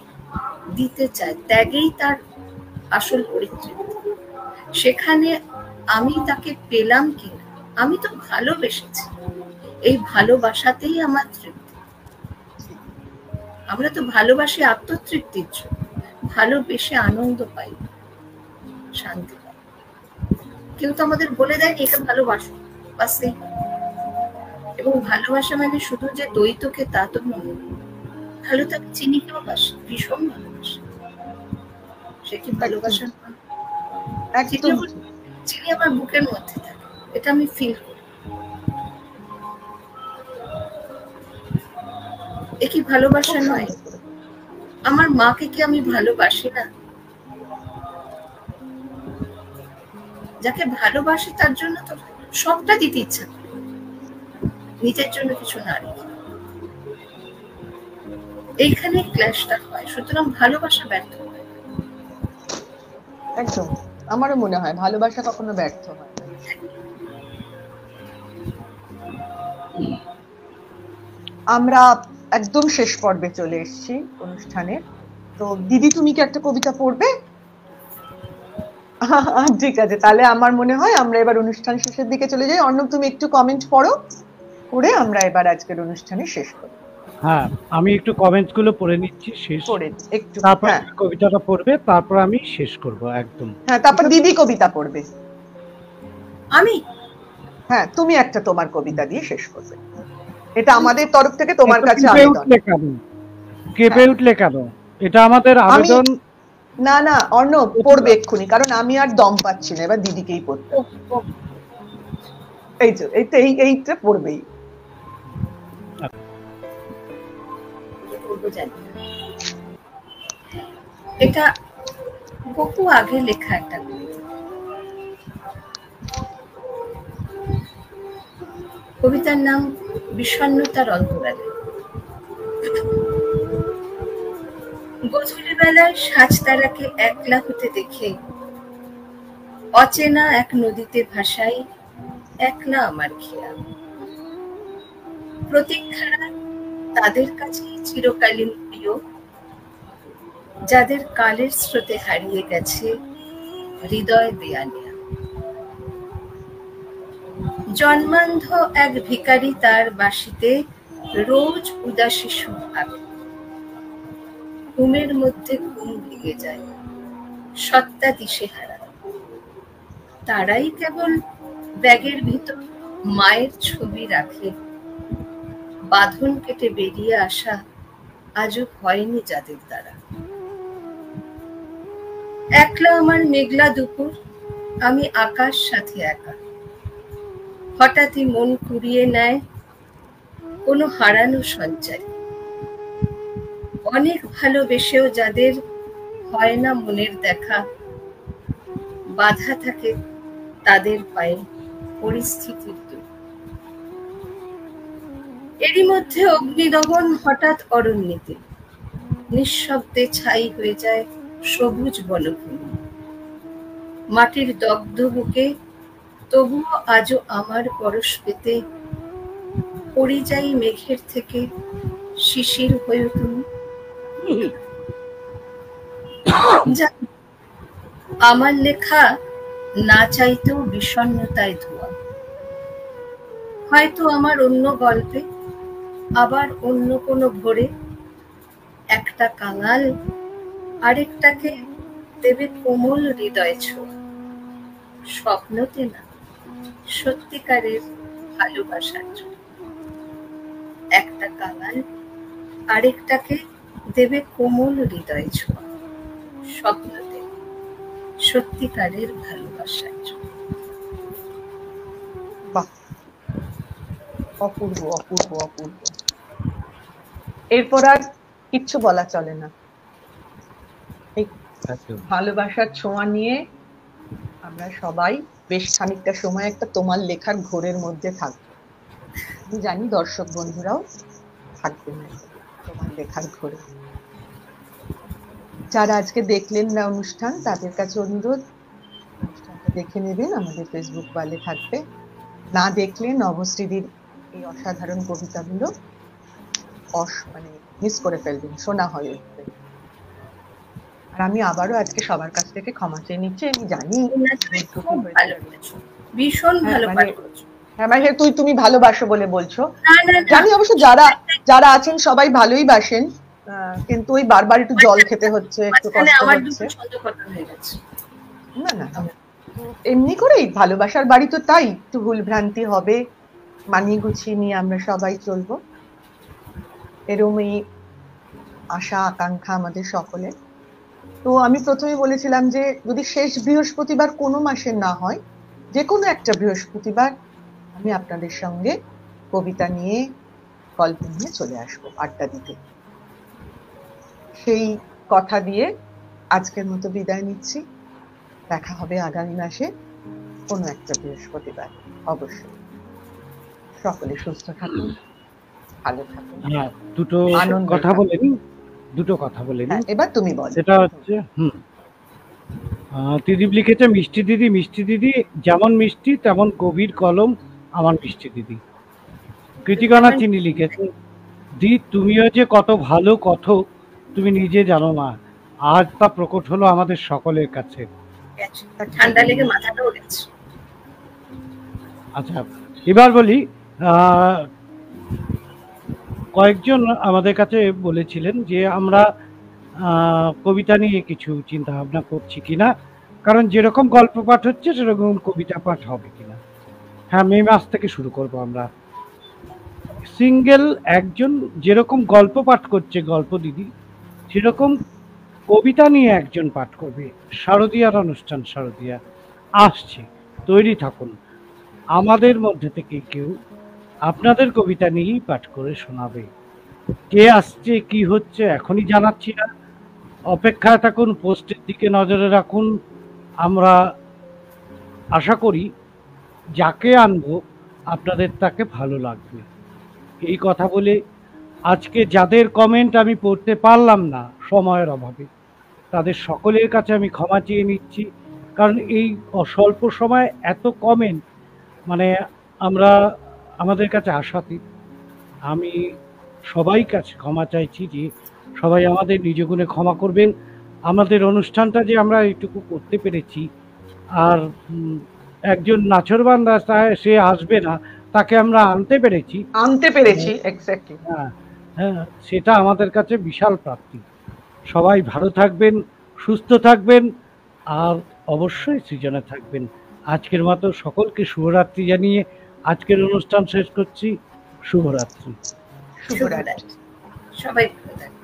দিতে চায়, ত্যাগেই তার আসল পরিচয়। সেখানে আমি তাকে পেলাম কিনা, আমি তো ভালোবেসেছি, এই ভালোবাসাতেই আমার তৃপ্তি। আমরা তো ভালোবাসি আত্মতৃপ্তির জন্য, ভালোবেসে আনন্দ পাই, শান্তি পাই। কেউ তো আমাদের বলে দেয়নি এটা ভালোবাসো, বাস এই। এবং ভালোবাসা মানে শুধু যে দ্বৈতকে তা তো নয়। ভালো তাকে চিনিকেও বাসে, ভীষণ ভালোবাসে। সে কি ভালোবাসা নয়? একদম চিনি আমার বুকের মধ্যে থাকে, এটা আমি ফিল করি। এ কি ভালোবাসা নয়? আমার মাকে কি আমি ভালোবাসি না? যাকে ভালোবাসি তার জন্য তো সবটা দিতে ইচ্ছা করে, নিজের জন্য কিছু না রেখে। এইখানে ক্ল্যাশটা হয়, সুতরাং ভালোবাসা ব্যর্থ হয়। একদম, আমারও মনে হয় ভালোবাসা কখনো ব্যর্থ হয় না। আমরা একদম শেষ পর্বে চলে এসেছি অনুষ্ঠানের। তো দিদি, তুমি কি একটা কবিতা পড়বে? ঠিক আছে, তাহলে আমার মনে হয় আমরা এবার অনুষ্ঠান শেষের দিকে চলে যাই। অর্ণব, তুমি একটু কমেন্ট পড়ো, করে আমরা এবার আজকের অনুষ্ঠানে শেষ করি। হ্যাঁ, আমি একটু কমেন্টস গুলো পড়ে নিচ্ছি, শেষ পড়ে একটু, তারপর হ্যাঁ কবিতাটা পড়বে, তারপর আমি শেষ করব একদম। হ্যাঁ, তারপর দিদি কবিতা পড়বে। আমি হ্যাঁ, তুমি একটা তোমার কবিতা দিয়ে শেষ করবে। এটা আমাদের তরফ থেকে তোমার কাছে কেঁপে আবেদন। উঠলে কেন? কেঁপে উঠলে কেন? এটা আমাদের আবেদন। না না, অর্ণব পড়বে এক্ষুনি, কারণ আমি আর দম পাচ্ছি না, এবার দিদিকেই পড়তে। এই তো এইটা পড়বেই। এটা বহু আগে লেখা একটা কবিতা। কবিতার নাম বিষণ্ণতার অন্তরালে। গধূলি বেলায় সাজ তারাকে একলা হতে দেখে অচেনা এক নদীতে ভাসাই একলা আমার খেয়াল। প্রতীক্ষারা তাদের কাছেই চিরকালীন প্রিয়, যাদের কালের স্রোতে হারিয়ে গেছে হৃদয় দেয়ালিয়া। জন্মান্ধ এক ভিখারি তার বাঁশিতে রোজ উদাসী সুর আঁকে। ঘুমের মধ্যে ঘুম ভেঙে যায়, সত্তা দিশেহারা। তারাই কেবল ব্যাগের ভিতর মায়ের ছবি রাখে। বাঁধন কেটে বেরিয়ে আসা আজও হয়নি যাদের দ্বারা। একলা আমার মেঘলা দুপুর, আমি আকাশ সাথে একা। হঠাৎই মন কুড়িয়ে নেয় কোনো হারানো সঞ্চারী। অনেক ভালোবেসেও যাদের হয় না মনের দেখা, বাধা থাকে তাদের পায়ে পরিস্থিতির দূর। এরই মধ্যে অগ্নিদহন হঠাৎ অরণ্যেতে, নিঃশব্দে ছাই হয়ে যায় সবুজ বনভূমি। মাটির দগ্ধ বুকে তবুও আজও আমার পরশ পেতে পরিযায়ী মেঘের থেকে শিশির হয়ে তুমি। আমার লেখা না চাইতেও বিষণ্ণতায় ধোয়া। হয়তো আমার অন্য গল্পে, আবার অন্য কোনো ভোরে একটা কাঙাল আরেকটাকে দেবে কোমল হৃদয় ছোঁয়া। স্বপ্নতে না, সত্যিকারের ভালোবাসার জন্য। একটা কাঙাল আরেকটাকে দেবে কোমল হৃদয় ছোঁয়া। স্বপ্নতে, সত্যিকারের ভালোবাসার জন্য। বাহ, অপূর্ব অপূর্ব অপূর্ব। এরপর আর কিচ্ছু বলা চলে না। এই ভালোবাসার ছোঁয়া নিয়ে আমরা সবাই বেশ খানিকটা সময় একটা তোমার লেখার ঘোরের মধ্যে থাকবো। আমি জানি দর্শক বন্ধুরাও থাকবে না তোমার লেখার ঘোরে। যারা আজকে দেখলেন না অনুষ্ঠান, তাদের কাছে অনুরোধ, অনুষ্ঠানটা দেখে নেবেন, আমাদের ফেসবুক ওয়ালে থাকবে। না দেখলে নভশ্রীদির এই অসাধারণ কবিতাগুলো মানে মিস করে ফেলবেন, শোনা হয়ে উঠবে। আর আমি আবারও আজকে সবার কাছ থেকে ক্ষমা চেয়ে নিচ্ছি। আমি জানি না, তুমি খুব ভালো করেছো, ভীষণ হ্যাঁ, ভালো মানে পাঠ করেছো। হ্যাঁ মানে তুমি ভালোবাসো বলে বলছো। না না না, জানি অবশ্য যারা আছেন সবাই ভালোই বাসেন, কিন্তু ওই বারবার একটু জল খেতে হচ্ছে, একটু মাঝখানে কষ্ট আমার হচ্ছে। দুটো ছন্দপতন হয়ে গেছে। না না, এমনি করেই ভালোবাসার বাড়ি তো, তাই একটু ভুল ভ্রান্তি হবে, মানিয়ে গুছিয়ে নিয়ে আমরা সবাই চলবো, এরকমই আশা আকাঙ্ক্ষা আমাদের সকলের। তো আমি প্রথমে বলেছিলাম যে যদি শেষ বৃহস্পতিবার কোনো মাসের না হয়, যে কোনো একটা বৃহস্পতিবার আমি আপনাদের সঙ্গে কবিতা নিয়ে, গল্প নিয়ে চলে আসবো আড্ডা দিতে। সেই কথা দিয়ে আজকের মতো বিদায় নিচ্ছি। দেখা হবে আগামী মাসে কোনো একটা বৃহস্পতিবার অবশ্যই। সকলে সুস্থ থাকুন, ভালো থাকুন। হ্যাঁ, দুটো আনন্দ কথা থাকুন। বলে নিই, দুটো কথা বলে নিই। হ্যাঁ, এবার তুমি বলো। সেটা হচ্ছে ত্রিদীপ লিখেছে, মিষ্টি দিদি, মিষ্টি দিদি যেমন মিষ্টি তেমন গভীর কলম আমার মিষ্টি দিদি। কৃতিকানা চিনি লিখেছে, দি তুমিও যে কত ভালো কথক তুমি নিজে জানো না, আজ তা প্রকট হলো আমাদের সকলের কাছে। ঠান্ডা লেগে মাথাটা উঠেছে। আচ্ছা, এবার বলি, কয়েকজন আমাদের কাছে বলেছিলেন যে আমরা কবিতা নিয়ে কিছু চিন্তা ভাবনা করছি কিনা, কারণ যেরকম গল্প পাঠ হচ্ছে সেরকম কবিতা পাঠ হবে কিনা। হ্যাঁ, মে মাস থেকে শুরু করব আমরা। সিঙ্গেল একজন যেরকম গল্প পাঠ করছে গল্প দিদি, সেরকম কবিতা নিয়ে একজন পাঠ করবে। শারদিয়ার অনুষ্ঠান, শারদিয়া আসছে, তৈরি থাকুন। আমাদের মধ্যে থেকে কেউ আপনাদের কবিতা নিয়েই পাঠ করে শোনাবে। কে আসছে কি হচ্ছে এখনই জানাচ্ছি না, অপেক্ষায় থাকুন, পোস্টের দিকে নজরে রাখুন। আমরা আশা করি যাকে আনবো আপনাদের তাকে ভালো লাগবে। এই কথা বলে আজকে যাদের কমেন্ট আমি পড়তে পারলাম না সময়ের অভাবে, তাদের সকলের কাছে আমি ক্ষমা চেয়ে নিচ্ছি, কারণ এই অস্বল্প সময় এত কমেন্ট মানে আমাদের কাছে আশাতীত। আমি সবাই কাছে ক্ষমা চাইছি যে সবাই আমাদের নিজ গুণে ক্ষমা করবেন। আমাদের অনুষ্ঠানটা যে আমরা এইটুকু করতে পেরেছি, আর একজন নাছোড়বান্দা সে আসবে না, তাকে আমরা আনতে পেরেছি এক্স্যাক্টলি। হ্যাঁ, সেটা আমাদের কাছে বিশাল প্রাপ্তি। সবাই ভালো থাকবেন, সুস্থ থাকবেন, আর অবশ্যই সৃজনে থাকবেন। আজকের মতো সকলকে শুভরাত্রি জানিয়ে আজকের অনুষ্ঠান শেষ করছি। শুভরাত্রি। শুভরাত্রি, সবাই ভালো থাকবেন।